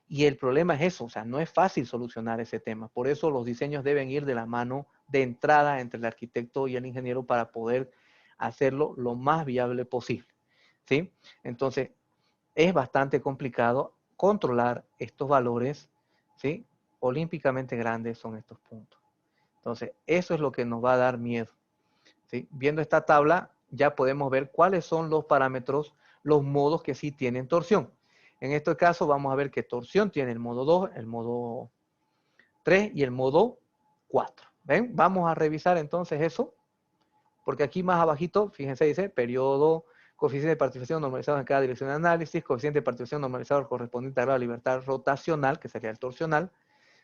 Y el problema es eso, o sea, no es fácil solucionar ese tema. Por eso los diseños deben ir de la mano de entrada entre el arquitecto y el ingeniero para poder hacerlo lo más viable posible, ¿sí? Entonces, es bastante complicado controlar estos valores, ¿sí? Olímpicamente grandes son estos puntos. Entonces, eso es lo que nos va a dar miedo, ¿sí? Viendo esta tabla, ya podemos ver cuáles son los parámetros, los modos que sí tienen torsión. En este caso vamos a ver que torsión tiene el modo 2, el modo 3 y el modo 4. ¿Ven? Vamos a revisar entonces eso, porque aquí más abajito, fíjense, dice periodo, coeficiente de participación normalizado en cada dirección de análisis, coeficiente de participación normalizado correspondiente a la libertad rotacional, que sería el torsional,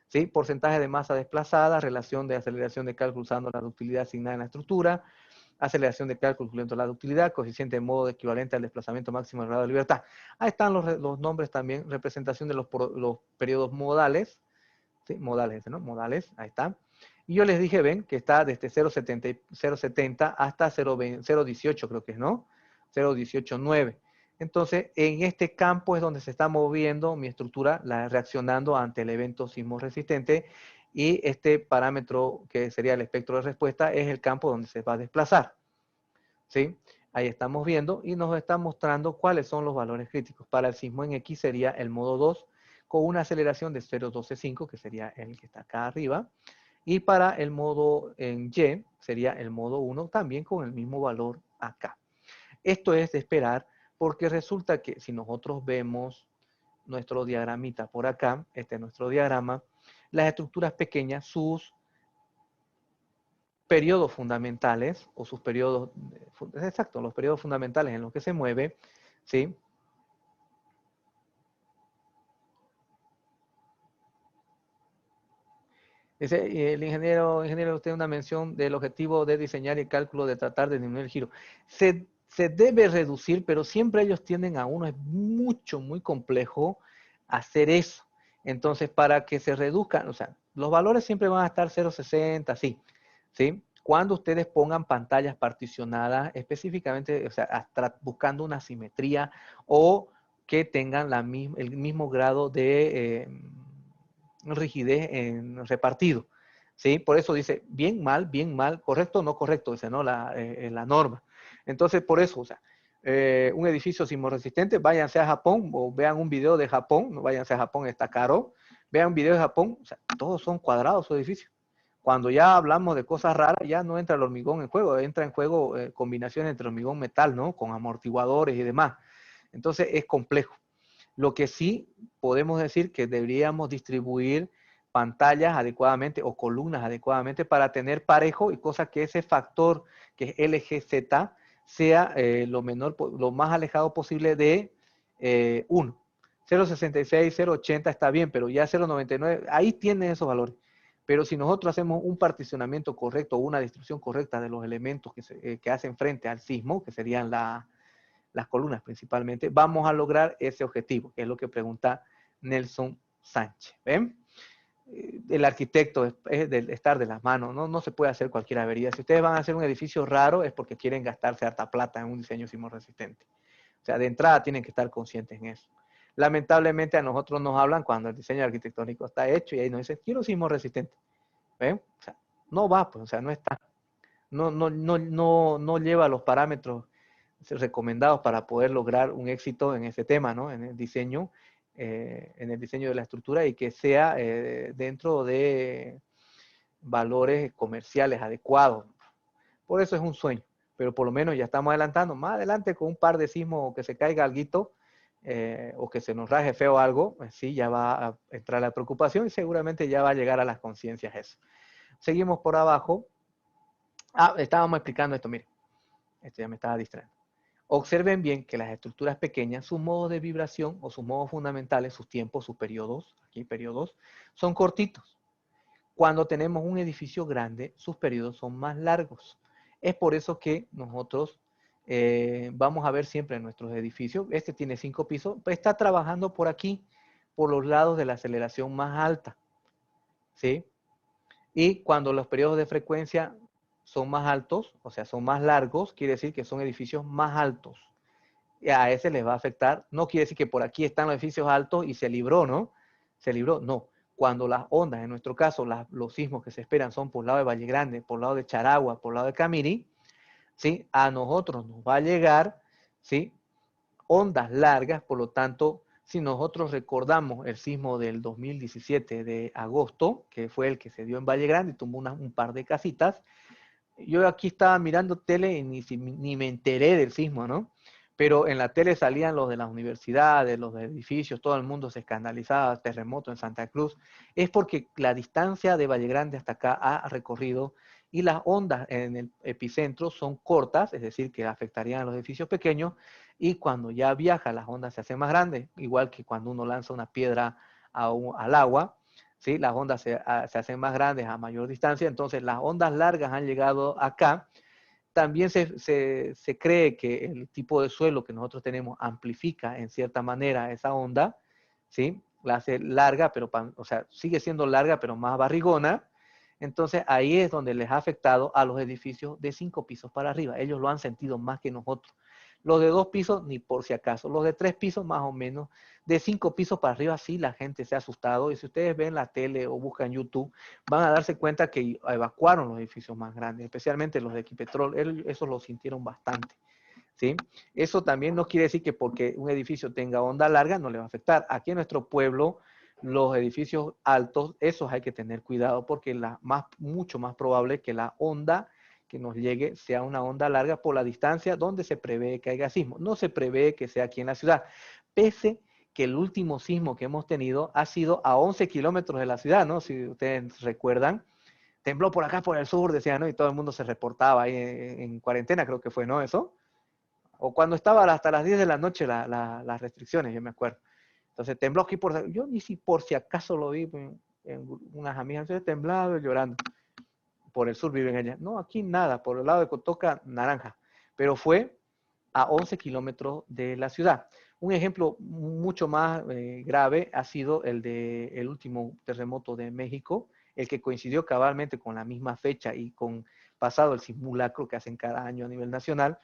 ¿sí? Porcentaje de masa desplazada, relación de aceleración de cálculo usando la ductilidad asignada en la estructura, aceleración de cálculo incluyendo la ductilidad, coeficiente de modo equivalente al desplazamiento máximo del grado de libertad. Ahí están los nombres también, representación de los periodos modales, ¿sí? Modales, ¿no? Modales, ahí está. Y yo les dije, ven, que está desde 0,70 hasta 0,18 creo que es, ¿no? 0,189. Entonces, en este campo es donde se está moviendo mi estructura, reaccionando ante el evento sismo resistente, y este parámetro que sería el espectro de respuesta es el campo donde se va a desplazar, ¿sí? Ahí estamos viendo y nos está mostrando cuáles son los valores críticos. Para el sismo en X sería el modo 2 con una aceleración de 0,125, que sería el que está acá arriba. Y para el modo en Y sería el modo 1 también con el mismo valor acá. Esto es de esperar porque resulta que si nosotros vemos nuestro diagramita por acá, este es nuestro diagrama, las estructuras pequeñas, sus periodos fundamentales, o sus periodos, exacto, los periodos fundamentales en los que se mueve, ¿sí? Dice, el ingeniero, usted una mención del objetivo de diseñar y cálculo de tratar de disminuir el giro. Se debe reducir, pero siempre ellos tienden a uno, es muy complejo hacer eso. Entonces, para que se reduzcan, o sea, los valores siempre van a estar 0,60, sí, ¿sí? Cuando ustedes pongan pantallas particionadas, específicamente, o sea, buscando una simetría o que tengan el mismo grado de rigidez en repartido, ¿sí? Por eso dice bien, mal, correcto, no correcto, dice, ¿no? La norma. Entonces, por eso, o sea, un edificio sismorresistente, váyanse a Japón o vean un video de Japón, no váyanse a Japón, está caro, vean un video de Japón, o sea, todos son cuadrados sus edificios. Cuando ya hablamos de cosas raras, ya no entra el hormigón en juego, entra en juego combinaciones entre hormigón metal, ¿no? Con amortiguadores y demás. Entonces es complejo. Lo que sí podemos decir que deberíamos distribuir pantallas adecuadamente o columnas adecuadamente para tener parejo y cosa que ese factor que es LGZ sea lo más alejado posible de 1. 0,66, 0,80 está bien, pero ya 0,99, ahí tienen esos valores. Pero si nosotros hacemos un particionamiento correcto o una distribución correcta de los elementos que hacen frente al sismo, que serían las columnas principalmente, vamos a lograr ese objetivo, que es lo que pregunta Nelson Sánchez. ¿Ven? El arquitecto es de estar de las manos, no se puede hacer cualquier avería. Si ustedes van a hacer un edificio raro es porque quieren gastarse harta plata en un diseño sismo resistente. O sea, de entrada tienen que estar conscientes en eso. Lamentablemente a nosotros nos hablan cuando el diseño arquitectónico está hecho y ahí nos dicen, quiero sismo resistente. ¿Ven? O sea, no va, pues, o sea, no está. No lleva los parámetros recomendados para poder lograr un éxito en ese tema, ¿no? En el diseño de la estructura y que sea dentro de valores comerciales adecuados. Por eso es un sueño, pero por lo menos ya estamos adelantando. Más adelante con un par de sismos o que se caiga alguito o que se nos raje feo algo, pues sí, ya va a entrar la preocupación y seguramente ya va a llegar a las conciencias eso. Seguimos por abajo. Estábamos explicando esto, mire. Esto ya me estaba distrayendo. Observen bien que las estructuras pequeñas, sus modos de vibración o sus modos fundamentales, sus tiempos, sus periodos, aquí periodos, son cortitos. Cuando tenemos un edificio grande, sus periodos son más largos. Es por eso que nosotros vamos a ver siempre en nuestros edificios, este tiene 5 pisos, pues está trabajando por aquí, por los lados de la aceleración más alta, ¿sí? Y cuando los periodos de frecuencia son más altos, o sea, son más largos, quiere decir que son edificios más altos. Y a ese les va a afectar. No quiere decir que por aquí están los edificios altos y se libró, ¿no? Se libró, no. Cuando las ondas, en nuestro caso, los sismos que se esperan son por el lado de Valle Grande, por el lado de Charagua, por el lado de Camiri, ¿sí? A nosotros nos va a llegar, ¿sí? Ondas largas, por lo tanto, si nosotros recordamos el sismo del 2017 de agosto, que fue el que se dio en Valle Grande y tumbó un par de casitas, yo aquí estaba mirando tele y ni me enteré del sismo, ¿no? Pero en la tele salían los de las universidades, los de edificios, todo el mundo se escandalizaba, terremoto en Santa Cruz. Es porque la distancia de Valle Grande hasta acá ha recorrido y las ondas en el epicentro son cortas, es decir, que afectarían a los edificios pequeños, y cuando ya viaja las ondas se hacen más grandes, igual que cuando uno lanza una piedra al agua, ¿sí? Las ondas se hacen más grandes a mayor distancia, entonces las ondas largas han llegado acá. También se cree que el tipo de suelo que nosotros tenemos amplifica en cierta manera esa onda, ¿sí? La hace larga, pero, o sea, sigue siendo larga, pero más barrigona. Entonces ahí es donde les ha afectado a los edificios de 5 pisos para arriba. Ellos lo han sentido más que nosotros. Los de 2 pisos, ni por si acaso. Los de 3 pisos, más o menos. De 5 pisos para arriba, sí, la gente se ha asustado. Y si ustedes ven la tele o buscan YouTube, van a darse cuenta que evacuaron los edificios más grandes, especialmente los de Equipetrol. Esos lo sintieron bastante, ¿sí? Eso también no quiere decir que porque un edificio tenga onda larga no le va a afectar. Aquí en nuestro pueblo, los edificios altos, esos hay que tener cuidado porque mucho más probable que la onda que nos llegue sea una onda larga por la distancia donde se prevé que haya sismo. No se prevé que sea aquí en la ciudad, pese que el último sismo que hemos tenido ha sido a 11 kilómetros de la ciudad, ¿no? Si ustedes recuerdan, tembló por acá, por el sur, decían, ¿no? Y todo el mundo se reportaba ahí en cuarentena, creo que fue, ¿no? Eso. O cuando estaba hasta las 10 de la noche las restricciones, yo me acuerdo. Entonces tembló aquí yo ni si por si acaso lo vi en unas amigas, temblado llorando. Por el sur viven ellas. No, aquí nada, por el lado de Cotoca, naranja. Pero fue a 11 kilómetros de la ciudad. Un ejemplo mucho más grave ha sido el último terremoto de México, el que coincidió cabalmente con la misma fecha y con pasado el simulacro que hacen cada año a nivel nacional.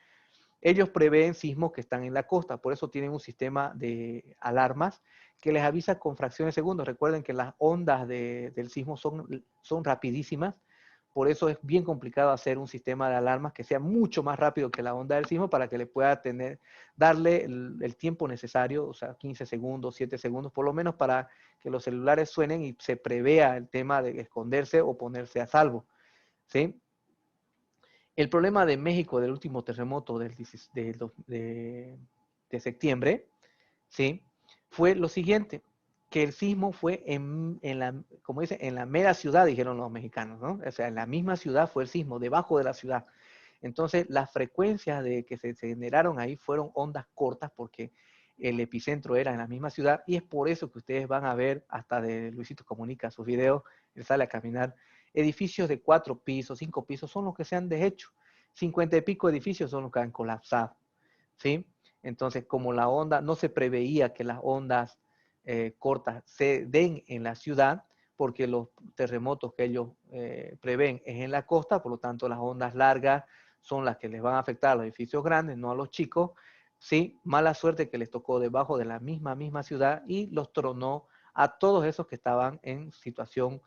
Ellos prevén sismos que están en la costa, por eso tienen un sistema de alarmas que les avisa con fracciones de segundos. Recuerden que las ondas del sismo son rapidísimas, por eso es bien complicado hacer un sistema de alarmas que sea mucho más rápido que la onda del sismo para que le pueda darle el tiempo necesario, o sea, 15 segundos, 7 segundos, por lo menos para que los celulares suenen y se prevea el tema de esconderse o ponerse a salvo, ¿sí? El problema de México del último terremoto de septiembre, ¿sí? Fue lo siguiente, que el sismo fue como dice, en la mera ciudad, dijeron los mexicanos, ¿no? O sea, en la misma ciudad fue el sismo, debajo de la ciudad. Entonces, las frecuencias de que se generaron ahí fueron ondas cortas porque el epicentro era en la misma ciudad y es por eso que ustedes van a ver, hasta de Luisito Comunica sus videos, él sale a caminar, edificios de 4 pisos, 5 pisos son los que se han deshecho, 50 y pico edificios son los que han colapsado, ¿sí? Entonces, como la onda, no se preveía que las ondas cortas se den en la ciudad, porque los terremotos que ellos prevén es en la costa, por lo tanto las ondas largas son las que les van a afectar a los edificios grandes, no a los chicos. Sí, mala suerte que les tocó debajo de la misma ciudad y los tronó a todos esos que estaban en situación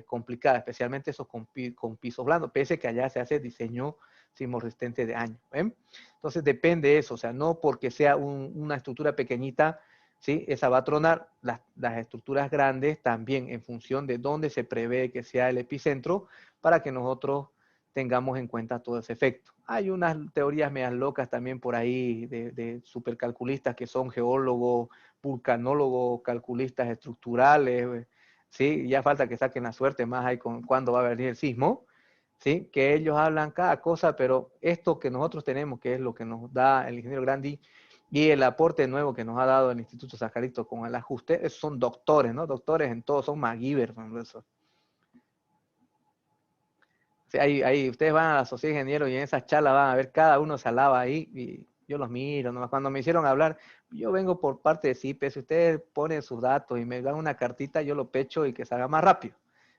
complicada, especialmente esos con pisos blandos, pese que allá se hace diseño sismo-resistente de años. ¿Ven? Entonces depende de eso, o sea, no porque sea una estructura pequeñita, ¿sí? Esa va a tronar. Las estructuras grandes también en función de dónde se prevé que sea el epicentro para que nosotros tengamos en cuenta todo ese efecto. Hay unas teorías medias locas también por ahí de supercalculistas que son geólogos, vulcanólogos, calculistas estructurales, ¿sí? Ya falta que saquen la suerte más ahí con cuándo va a venir el sismo, ¿sí? Que ellos hablan cada cosa, pero esto que nosotros tenemos, que es lo que nos da el ingeniero Grandi, y el aporte nuevo que nos ha dado el Instituto Sajarito con el ajuste, son doctores, ¿no? Doctores en todo, son MacGyver, eso. Sí, ahí ustedes van a la sociedad de ingenieros y en esas charlas van a ver, cada uno se alaba ahí y yo los miro, ¿no? Cuando me hicieron hablar, yo vengo por parte de CIPE, si ustedes ponen sus datos y me dan una cartita, yo lo pecho y que salga más rápido.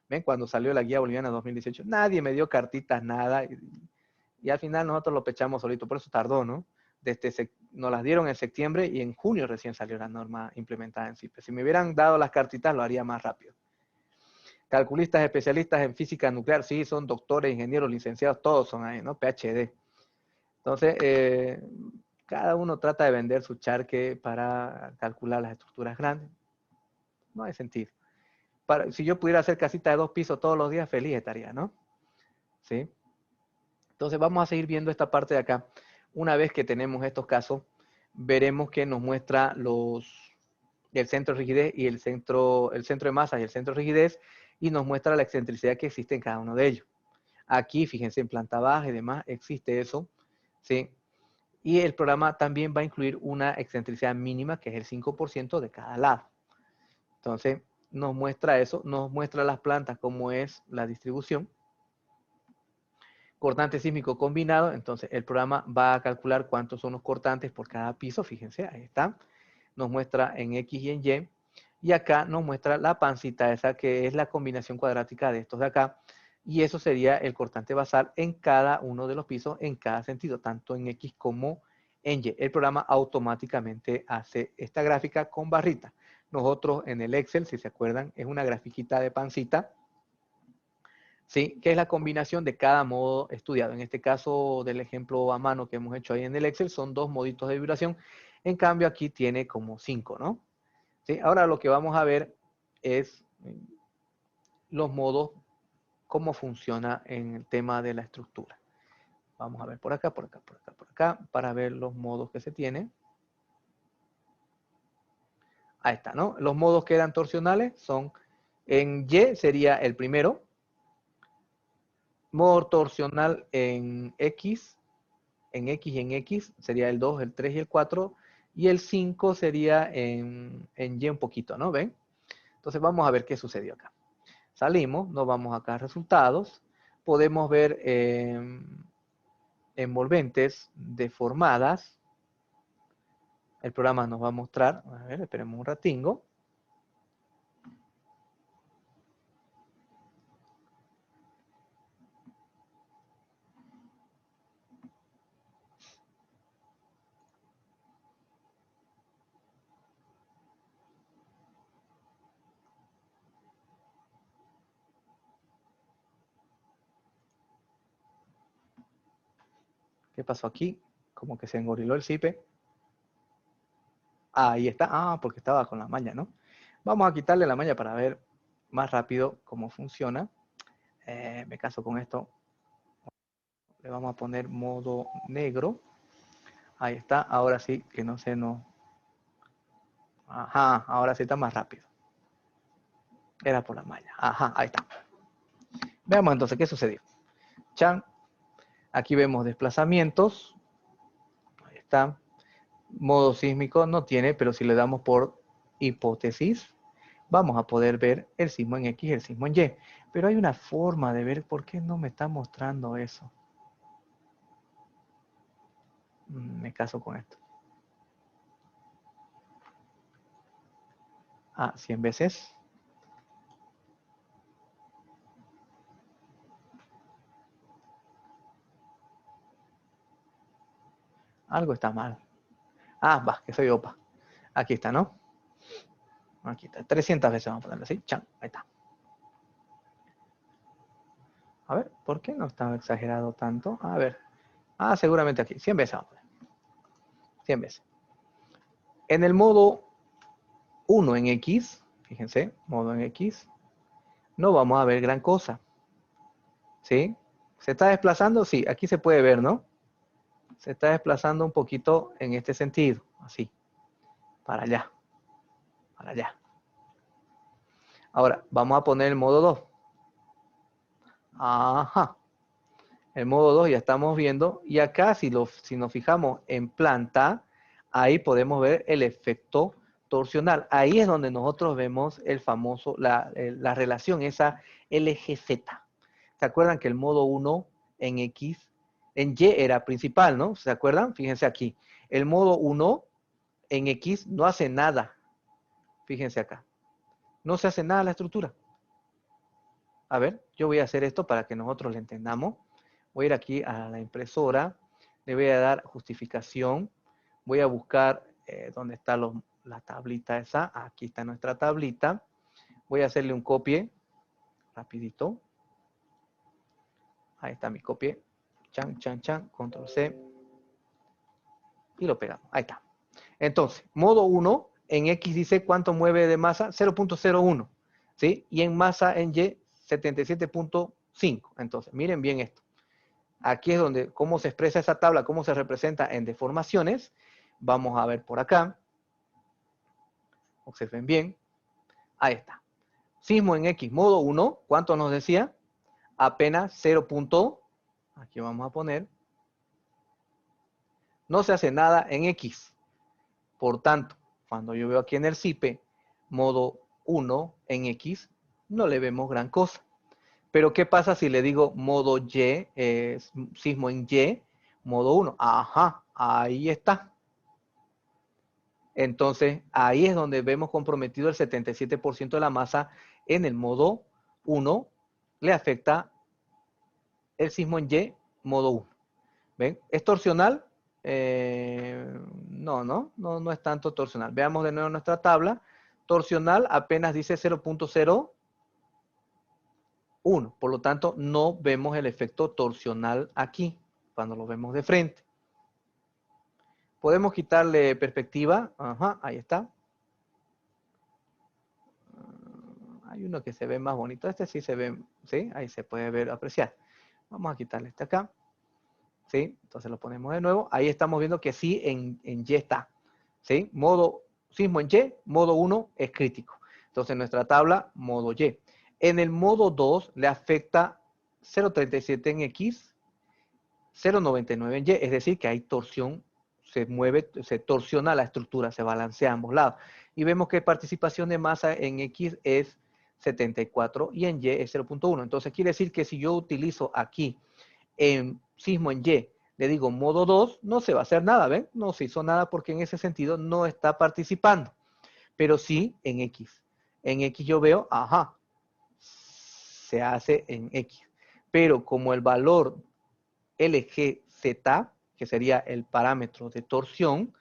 ¿Ven? Cuando salió la guía boliviana 2018, nadie me dio cartitas, nada, y al final nosotros lo pechamos solito, por eso tardó, ¿no? Nos las dieron en septiembre y en junio recién salió la norma implementada en CIPE. Si me hubieran dado las cartitas, lo haría más rápido. Calculistas especialistas en física nuclear, sí, son doctores, ingenieros, licenciados, todos son ahí, ¿no? PhD. Entonces, cada uno trata de vender su charque para calcular las estructuras grandes. No hay sentido. Si yo pudiera hacer casita de 2 pisos todos los días, feliz estaría, ¿no? ¿Sí? Entonces, vamos a seguir viendo esta parte de acá. Una vez que tenemos estos casos, veremos que nos muestra el centro de rigidez y el centro de masa y el centro de rigidez, y nos muestra la excentricidad que existe en cada uno de ellos. Aquí, fíjense, en planta baja y demás, existe eso, ¿sí? Y el programa también va a incluir una excentricidad mínima, que es el 5% de cada lado. Entonces, nos muestra eso, nos muestra las plantas, cómo es la distribución. Cortante sísmico combinado, entonces el programa va a calcular cuántos son los cortantes por cada piso, fíjense, ahí está. Nos muestra en X y en Y, y acá nos muestra la pancita esa, que es la combinación cuadrática de estos de acá, y eso sería el cortante basal en cada uno de los pisos, en cada sentido, tanto en X como en Y. El programa automáticamente hace esta gráfica con barrita. Nosotros en el Excel, si se acuerdan, es una grafiquita de pancita, ¿sí? Que es la combinación de cada modo estudiado. En este caso del ejemplo a mano que hemos hecho ahí en el Excel, son 2 moditos de vibración. En cambio, aquí tiene como 5, ¿no? ¿Sí? Ahora lo que vamos a ver es los modos, cómo funciona en el tema de la estructura. Vamos a ver por acá, por acá, por acá, por acá, para ver los modos que se tienen. Ahí está, ¿no? Los modos que eran torsionales son, en Y sería el primero, modo torsional en X y en X sería el 2, el 3 y el 4, y el 5 sería en Y un poquito, ¿no? ¿Ven? Entonces vamos a ver qué sucedió acá. Salimos, nos vamos acá a resultados, podemos ver envolventes deformadas. El programa nos va a mostrar, a ver, esperemos un ratingo. ¿Qué pasó aquí? Como que se engoriló el cipe. Ahí está. Ah, porque estaba con la malla, ¿no? Vamos a quitarle la malla para ver más rápido cómo funciona. Me caso con esto. Le vamos a poner modo negro. Ahí está. Ahora sí que no se nos... Ajá, ahora sí está más rápido. Era por la malla. Ajá, ahí está. Veamos entonces qué sucedió. Chan. Aquí vemos desplazamientos. Ahí está. Modo sísmico no tiene, pero si le damos por hipótesis, vamos a poder ver el sismo en X y el sismo en Y. Pero hay una forma de ver por qué no me está mostrando eso. Me caso con esto. 100 veces. Algo está mal. Ah, va, que soy opa. Aquí está, ¿no? Aquí está. 300 veces vamos a ponerlo así. Chan, ahí está. A ver, ¿por qué no está exagerado tanto? A ver. Ah, seguramente aquí. 100 veces vamos a poner. 100 veces. En el modo 1 en X, fíjense, modo en X, no vamos a ver gran cosa. ¿Sí? ¿Se está desplazando? Sí, aquí se puede ver, ¿no? Se está desplazando un poquito en este sentido, así, para allá, para allá. Ahora, vamos a poner el modo 2. Ajá. El modo 2 ya estamos viendo, y acá si nos fijamos en planta, ahí podemos ver el efecto torsional. Ahí es donde nosotros vemos el famoso, la relación, esa LGZ. ¿Se acuerdan que el modo 1 en X, en Y era principal, ¿no? ¿Se acuerdan? Fíjense aquí. El modo 1 en X no hace nada. Fíjense acá. No se hace nada la estructura. A ver, yo voy a hacer esto para que nosotros lo entendamos. Voy a ir aquí a la impresora. Le voy a dar justificación. Voy a buscar dónde está la tablita esa. Aquí está nuestra tablita. Voy a hacerle un copie. Rapidito. Ahí está mi copie. Chan, chan, chan. Control C. Y lo pegamos. Ahí está. Entonces, modo 1, en X dice cuánto mueve de masa, 0.01. ¿Sí? Y en masa en Y, 77.5. Entonces, miren bien esto. Aquí es donde, cómo se expresa esa tabla, cómo se representa en deformaciones. Vamos a ver por acá. Observen bien. Ahí está. Sismo en X, modo 1. ¿Cuánto nos decía? Apenas 0. Aquí vamos a poner. No se hace nada en X. Por tanto, cuando yo veo aquí en el CIPE, modo 1 en X, no le vemos gran cosa. Pero ¿qué pasa si le digo modo Y, sismo en Y, modo 1? Ajá, ahí está. Entonces, ahí es donde vemos comprometido el 77% de la masa en el modo 1. Le afecta el sismo en Y, modo 1. ¿Ven? ¿Es torsional? No es tanto torsional. Veamos de nuevo nuestra tabla. Torsional apenas dice 0.01. Por lo tanto, no vemos el efecto torsional aquí, cuando lo vemos de frente. Podemos quitarle perspectiva. Ajá, ahí está. Hay uno que se ve más bonito. Este sí se ve, ¿sí? Ahí se puede ver, apreciar. Vamos a quitarle este acá. ¿Sí? Entonces lo ponemos de nuevo. Ahí estamos viendo que sí en Y está. ¿Sí? Modo sismo en Y, modo 1 es crítico. Entonces nuestra tabla, modo Y. En el modo 2 le afecta 0.37 en X, 0.99 en Y, es decir, que hay torsión, se mueve, se torsiona la estructura, se balancea a ambos lados. Y vemos que participación de masa en X es 74 y en Y es 0.1. Entonces quiere decir que si yo utilizo aquí en sismo en Y, le digo modo 2, no se va a hacer nada, ¿ven? No se hizo nada porque en ese sentido no está participando. Pero sí en X. En X yo veo, ajá, se hace en X. Pero como el valor LGZ, que sería el parámetro de torsión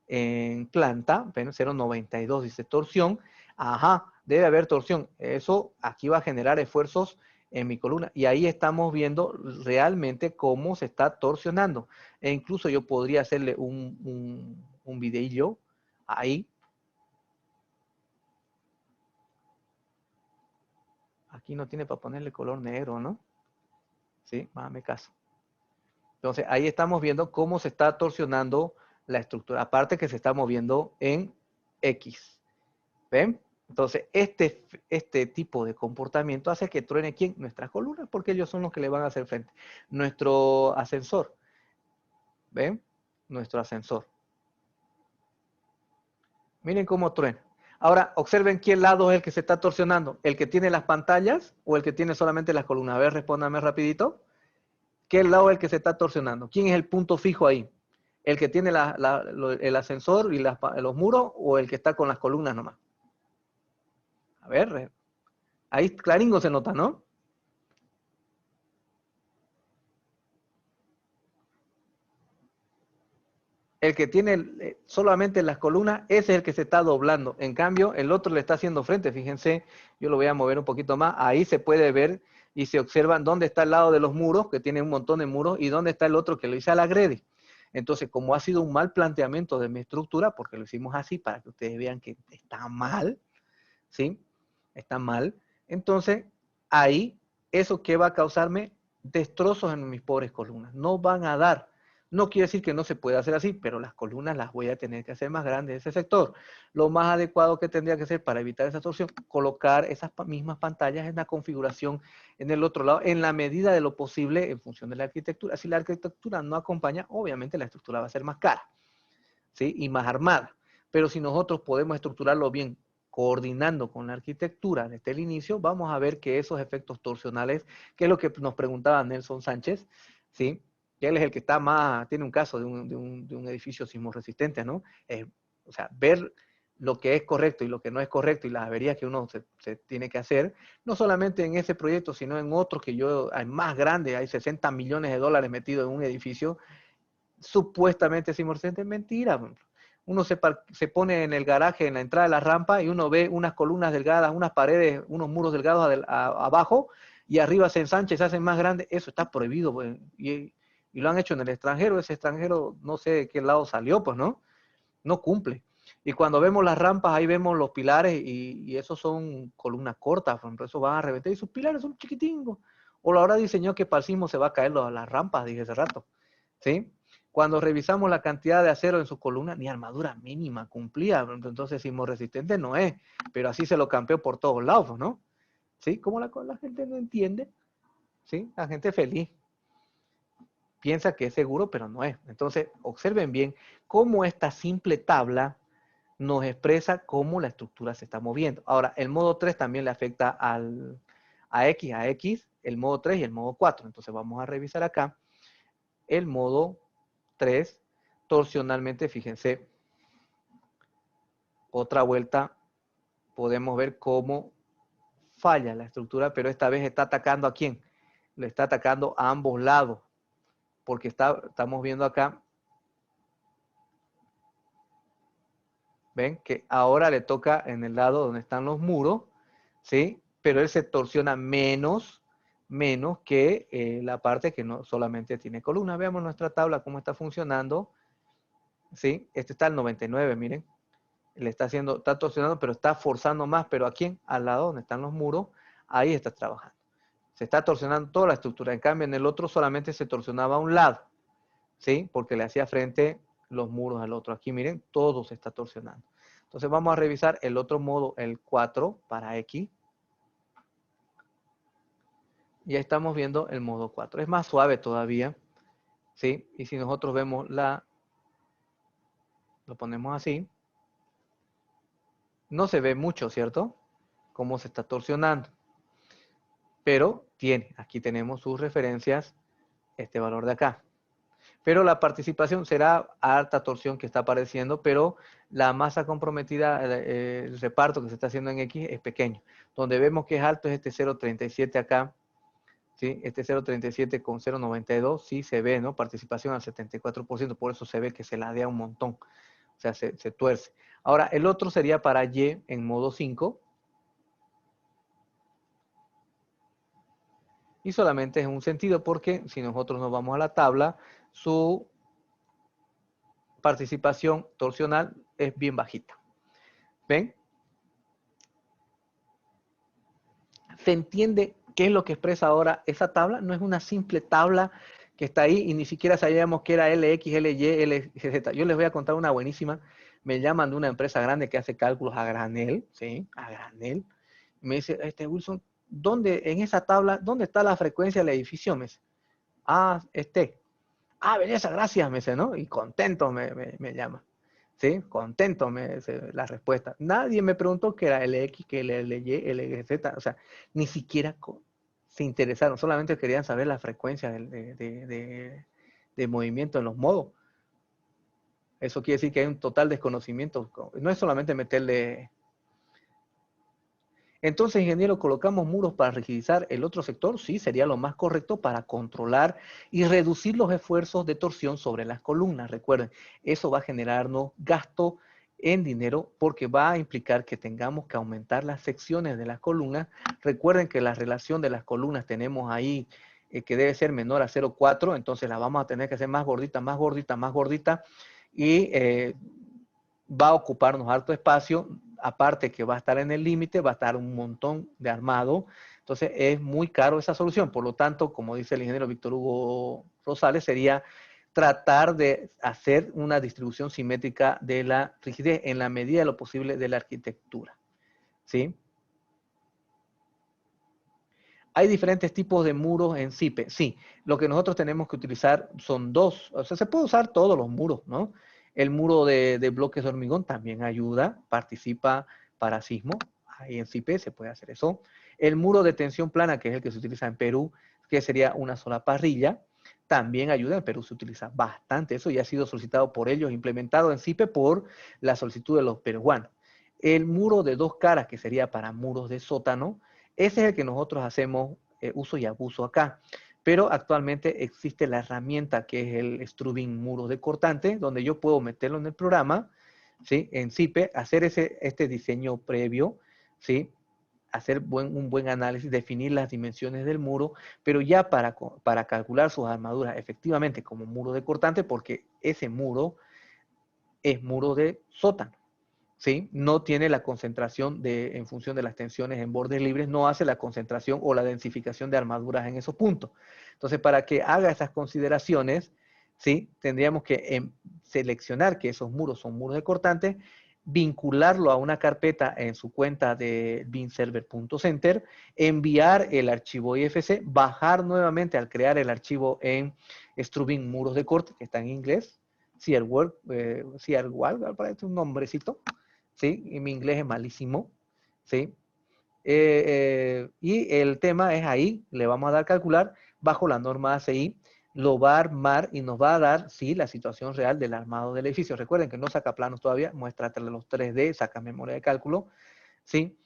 en planta, bueno, 0.92 dice torsión, ajá, debe haber torsión. Eso aquí va a generar esfuerzos en mi columna. Y ahí estamos viendo realmente cómo se está torsionando. E incluso yo podría hacerle un videillo ahí. Aquí no tiene para ponerle color negro, ¿no? Sí, hágame caso. Entonces, ahí estamos viendo cómo se está torsionando la estructura. Aparte que se está moviendo en X. ¿Ven? Entonces, este tipo de comportamiento hace que truene ¿quién? Nuestras columnas, porque ellos son los que le van a hacer frente. Nuestro ascensor. ¿Ven? Nuestro ascensor. Miren cómo truena. Ahora, observen qué lado es el que se está torsionando. ¿El que tiene las pantallas o el que tiene solamente las columnas? A ver, respóndame rapidito. ¿Qué lado es el que se está torsionando? ¿Quién es el punto fijo ahí? ¿El que tiene el ascensor y los muros o el que está con las columnas nomás? A ver, ahí claringo se nota, ¿no? el que tiene solamente las columnas, ese es el que se está doblando. En cambio, el otro le está haciendo frente. Fíjense, yo lo voy a mover un poquito más. Ahí se puede ver y se observan dónde está el lado de los muros, que tiene un montón de muros, y dónde está el otro que lo hice a la grede. Entonces, como ha sido un mal planteamiento de mi estructura, porque lo hicimos así para que ustedes vean que está mal, ¿sí? Está mal. Entonces, ahí, ¿eso qué va a causarme? Destrozos en mis pobres columnas. No van a dar. No quiere decir que no se pueda hacer así, pero las columnas las voy a tener que hacer más grandes de ese sector. Lo más adecuado que tendría que hacer para evitar esa torsión, colocar esas mismas pantallas en la configuración en el otro lado, en la medida de lo posible en función de la arquitectura. Si la arquitectura no acompaña, obviamente la estructura va a ser más cara, ¿sí? Y más armada. Pero si nosotros podemos estructurarlo bien, coordinando con la arquitectura desde el inicio, vamos a ver que esos efectos torsionales, que es lo que nos preguntaba Nelson Sánchez, ¿sí? Que él es el que está más, tiene un caso de un edificio sismorresistente, ¿no? O sea, ver lo que es correcto y lo que no es correcto y las averías que uno se tiene que hacer, no solamente en ese proyecto, sino en otros que hay más grandes, hay 60 millones de dólares metidos en un edificio, supuestamente sismorresistente, mentira. Uno se pone en el garaje, en la entrada de la rampa, y uno ve unas columnas delgadas, unas paredes, unos muros delgados abajo, y arriba se ensancha y se hacen más grandes. Eso está prohibido, pues, y lo han hecho en el extranjero. Ese extranjero no sé de qué lado salió, pues, ¿no? No cumple. Y cuando vemos las rampas, ahí vemos los pilares, y esos son columnas cortas, por ejemplo, eso van a reventar, y sus pilares son chiquitingos. O lo habrá diseñado que para el sismo se va a caer las rampas, dije hace rato, ¿sí? Cuando revisamos la cantidad de acero en su columna, ni armadura mínima cumplía. Entonces, sismo resistente no es, pero así se lo campeó por todos lados, ¿no? ¿Sí? Como la gente no entiende, ¿sí? La gente feliz piensa que es seguro, pero no es. Entonces, observen bien cómo esta simple tabla nos expresa cómo la estructura se está moviendo. Ahora, el modo 3 también le afecta a X, el modo 3 y el modo 4. Entonces, vamos a revisar acá el modo 3, torsionalmente, fíjense, otra vuelta, podemos ver cómo falla la estructura, pero esta vez está atacando ¿a quién? Le está atacando a ambos lados, porque estamos viendo acá, ven que ahora le toca en el lado donde están los muros, ¿sí? Pero él se torsiona menos que la parte que no solamente tiene columna. Veamos nuestra tabla cómo está funcionando, ¿sí? Este está al 99, miren. Le está torsionando, pero está forzando más. ¿Pero a quién? Al lado donde están los muros, ahí está trabajando. Se está torsionando toda la estructura. En cambio, en el otro solamente se torsionaba a un lado, ¿sí? Porque le hacía frente los muros al otro. Aquí, miren, todo se está torsionando. Entonces vamos a revisar el otro modo, el 4 para X. Ya estamos viendo el modo 4. Es más suave todavía, ¿sí? Y si nosotros vemos lo ponemos así, no se ve mucho, ¿cierto? Cómo se está torsionando. Pero aquí tenemos sus referencias, este valor de acá. Pero la participación será a alta torsión que está apareciendo, pero la masa comprometida, el reparto que se está haciendo en X es pequeño. Donde vemos que es alto es este 0.37 acá, ¿sí? Este 0.37 con 0.92, sí se ve, ¿no? Participación al 74%, por eso se ve que se ladea un montón, o sea, se tuerce. Ahora, el otro sería para Y en modo 5, y solamente es un sentido porque si nosotros nos vamos a la tabla, su participación torsional es bien bajita. ¿Ven? ¿Se entiende qué es lo que expresa ahora esa tabla? No es una simple tabla que está ahí y ni siquiera sabíamos que era LX, LY, LZ. Yo les voy a contar una buenísima. Me llaman de una empresa grande que hace cálculos a granel, ¿sí? A granel. Me dice, Wilson, en esa tabla, ¿dónde está la frecuencia del edificio? Me dice, belleza, gracias, me dice, ¿no? Y contento me llama. ¿Sí? Contento la respuesta. Nadie me preguntó qué era LX, qué LY, LZ. O sea, ni siquiera se interesaron. Solamente querían saber la frecuencia de movimiento en los modos. Eso quiere decir que hay un total desconocimiento. No es solamente meterle... Entonces, ingeniero, ¿colocamos muros para rigidizar el otro sector? Sí, sería lo más correcto para controlar y reducir los esfuerzos de torsión sobre las columnas. Recuerden, eso va a generarnos gasto en dinero porque va a implicar que tengamos que aumentar las secciones de las columnas. Recuerden que la relación de las columnas tenemos ahí que debe ser menor a 0,4, entonces la vamos a tener que hacer más gordita, más gordita, más gordita y va a ocuparnos harto espacio, aparte que va a estar en el límite, va a estar un montón de armado, entonces es muy caro esa solución. Por lo tanto, como dice el ingeniero Víctor Hugo Rosales, sería tratar de hacer una distribución simétrica de la rigidez en la medida de lo posible de la arquitectura, ¿sí? Hay diferentes tipos de muros en CIPE. Sí, lo que nosotros tenemos que utilizar son dos. O sea, se puede usar todos los muros, ¿no? El muro de bloques de hormigón también ayuda, participa para sismo. Ahí en CIPE se puede hacer eso. El muro de tensión plana, que es el que se utiliza en Perú, que sería una sola parrilla, también ayuda. En Perú se utiliza bastante. Eso ya ha sido solicitado por ellos, implementado en CIPE por la solicitud de los peruanos. El muro de dos caras, que sería para muros de sótano, ese es el que nosotros hacemos uso y abuso acá. Pero actualmente existe la herramienta que es el Strubing muro de cortante, donde yo puedo meterlo en el programa, ¿sí? En CIPE, hacer este diseño previo, ¿sí? Hacer un buen análisis, definir las dimensiones del muro, pero ya para calcular sus armaduras efectivamente como muro de cortante, porque ese muro es muro de sótano. ¿Sí? No tiene la concentración en función de las tensiones en bordes libres, no hace la concentración o la densificación de armaduras en esos puntos. Entonces, para que haga esas consideraciones, ¿sí? Tendríamos que seleccionar que esos muros son muros de cortante, vincularlo a una carpeta en su cuenta de binserver.center, enviar el archivo IFC, bajar nuevamente al crear el archivo en Strubing muros de corte, que está en inglés, CRWAL, parece un nombrecito, ¿sí? Y mi inglés es malísimo, ¿sí? Y el tema es ahí, le vamos a dar calcular bajo la norma ACI, lo va a armar y nos va a dar, sí, la situación real del armado del edificio. Recuerden que no saca planos todavía, muéstratele los 3D, saca memoria de cálculo, ¿sí?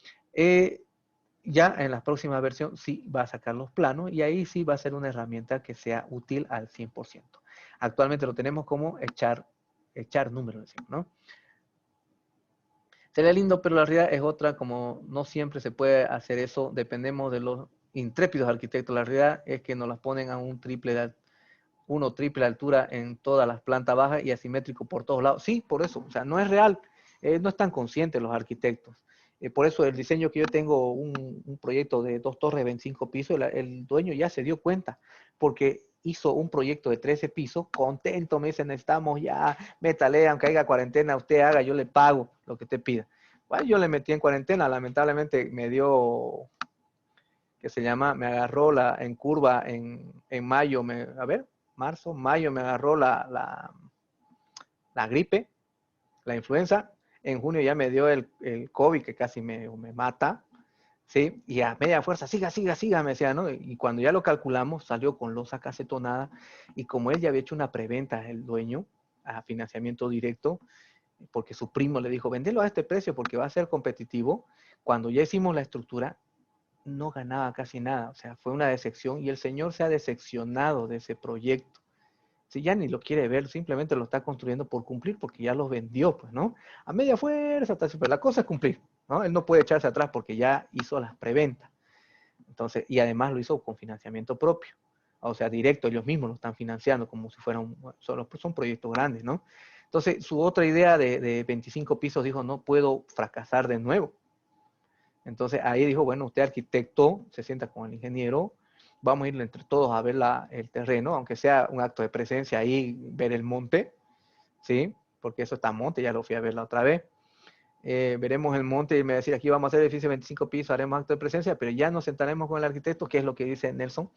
Ya en la próxima versión sí va a sacar los planos y ahí sí va a ser una herramienta que sea útil al 100%. Actualmente lo tenemos como echar números, ¿no? Sería lindo, pero la realidad es otra, como no siempre se puede hacer eso, dependemos de los intrépidos arquitectos. La realidad es que nos las ponen a triple altura en todas las plantas bajas y asimétrico por todos lados. Sí, por eso, o sea, no es real, no están conscientes los arquitectos. Por eso el diseño que yo tengo, un proyecto de 2 torres de 25 pisos, el dueño ya se dio cuenta, porque hizo un proyecto de 13 pisos, contento, me dice, necesitamos ya, métale, aunque haya cuarentena, usted haga, yo le pago lo que te pida. Bueno, yo le metí en cuarentena, lamentablemente me dio, que se llama, me agarró en curva en mayo, marzo, mayo me agarró la gripe, la influenza, en junio ya me dio el COVID que casi me mata, ¿sí? Y a media fuerza, siga, me decía, ¿no? Y cuando ya lo calculamos, salió con losa cacetonada, y como él ya había hecho una preventa, el dueño, a financiamiento directo, porque su primo le dijo, vendelo a este precio porque va a ser competitivo, cuando ya hicimos la estructura, no ganaba casi nada, o sea, fue una decepción, y el señor se ha decepcionado de ese proyecto. Si ya ni lo quiere ver, simplemente lo está construyendo por cumplir, porque ya lo vendió, pues, ¿no? A media fuerza, pero la cosa es cumplir, ¿no? Él no puede echarse atrás porque ya hizo las preventas. Entonces, y además lo hizo con financiamiento propio. O sea, directo, ellos mismos lo están financiando como si fueran, son proyectos grandes, ¿no? Entonces, su otra idea de 25 pisos dijo, no puedo fracasar de nuevo. Entonces, ahí dijo, bueno, usted arquitecto, se sienta con el ingeniero, vamos a ir entre todos a ver el terreno, aunque sea un acto de presencia ahí, ver el monte, ¿sí? Porque eso está monte, ya lo fui a ver la otra vez. Veremos el monte y me decía, aquí vamos a hacer edificio de 25 pisos, haremos acto de presencia, pero ya nos sentaremos con el arquitecto, que es lo que dice Nelson,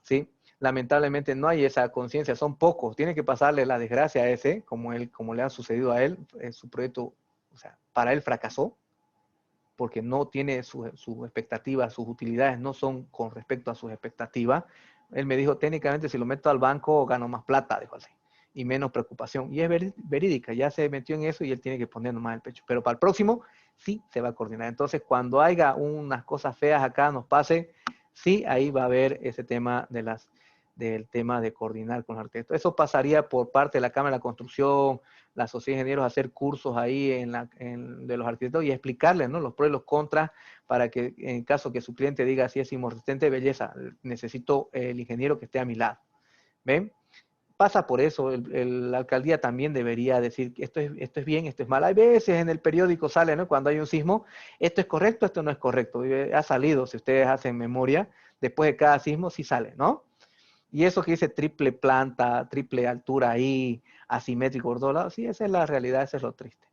¿sí? Lamentablemente no hay esa conciencia, son pocos, tiene que pasarle la desgracia a ese, como le ha sucedido a él, su proyecto, o sea, para él fracasó, porque no tiene sus expectativas, sus utilidades no son con respecto a sus expectativas. Él me dijo, técnicamente, si lo meto al banco, gano más plata, dijo así. y menos preocupación. Y es verídica, ya se metió en eso y él tiene que poner nomás el pecho. Pero para el próximo sí se va a coordinar. Entonces, cuando haya unas cosas feas acá, nos pase, sí, ahí va a haber ese tema del tema de coordinar con los arquitectos. Eso pasaría por parte de la Cámara de la Construcción, la Sociedad de Ingenieros, hacer cursos ahí de los arquitectos y explicarles, ¿no?, los pros y los contras, para que en caso que su cliente diga, si es sismoresistente, belleza, necesito el ingeniero que esté a mi lado. ¿Ven? Pasa por eso, la alcaldía también debería decir que esto es bien, esto es mal. Hay veces en el periódico sale, ¿no?, cuando hay un sismo, esto es correcto, esto no es correcto. Ha salido, si ustedes hacen memoria, después de cada sismo sí sale, ¿no? Y eso que dice triple planta, triple altura ahí, asimétrico por todos lados, sí, esa es la realidad, eso es lo triste.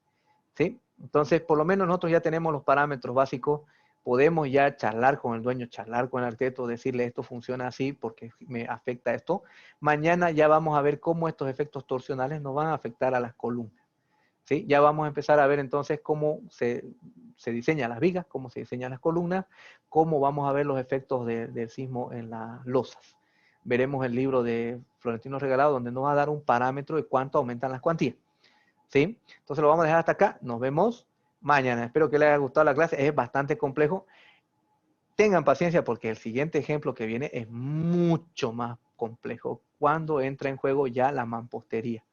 ¿Sí? Entonces, por lo menos nosotros ya tenemos los parámetros básicos, podemos ya charlar con el dueño, charlar con el arquitecto, decirle esto funciona así porque me afecta esto. Mañana ya vamos a ver cómo estos efectos torsionales nos van a afectar a las columnas. ¿Sí? Ya vamos a empezar a ver entonces cómo se diseñan las vigas, cómo se diseñan las columnas, cómo vamos a ver los efectos del sismo en las losas. Veremos el libro de Florentino Regalado, donde nos va a dar un parámetro de cuánto aumentan las cuantías. ¿Sí? Entonces lo vamos a dejar hasta acá. Nos vemos mañana. Espero que les haya gustado la clase. Es bastante complejo. Tengan paciencia porque el siguiente ejemplo que viene es mucho más complejo cuando entra en juego ya la mampostería.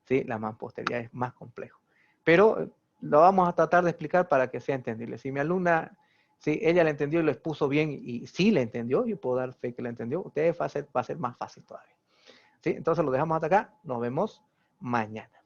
¿Sí? La mampostería es más complejo. Pero lo vamos a tratar de explicar para que sea entendible. Si mi alumna, si ella le entendió y lo expuso bien y sí le entendió, yo puedo dar fe que le entendió, ustedes va a ser más fácil todavía. ¿Sí? Entonces lo dejamos hasta acá. Nos vemos mañana.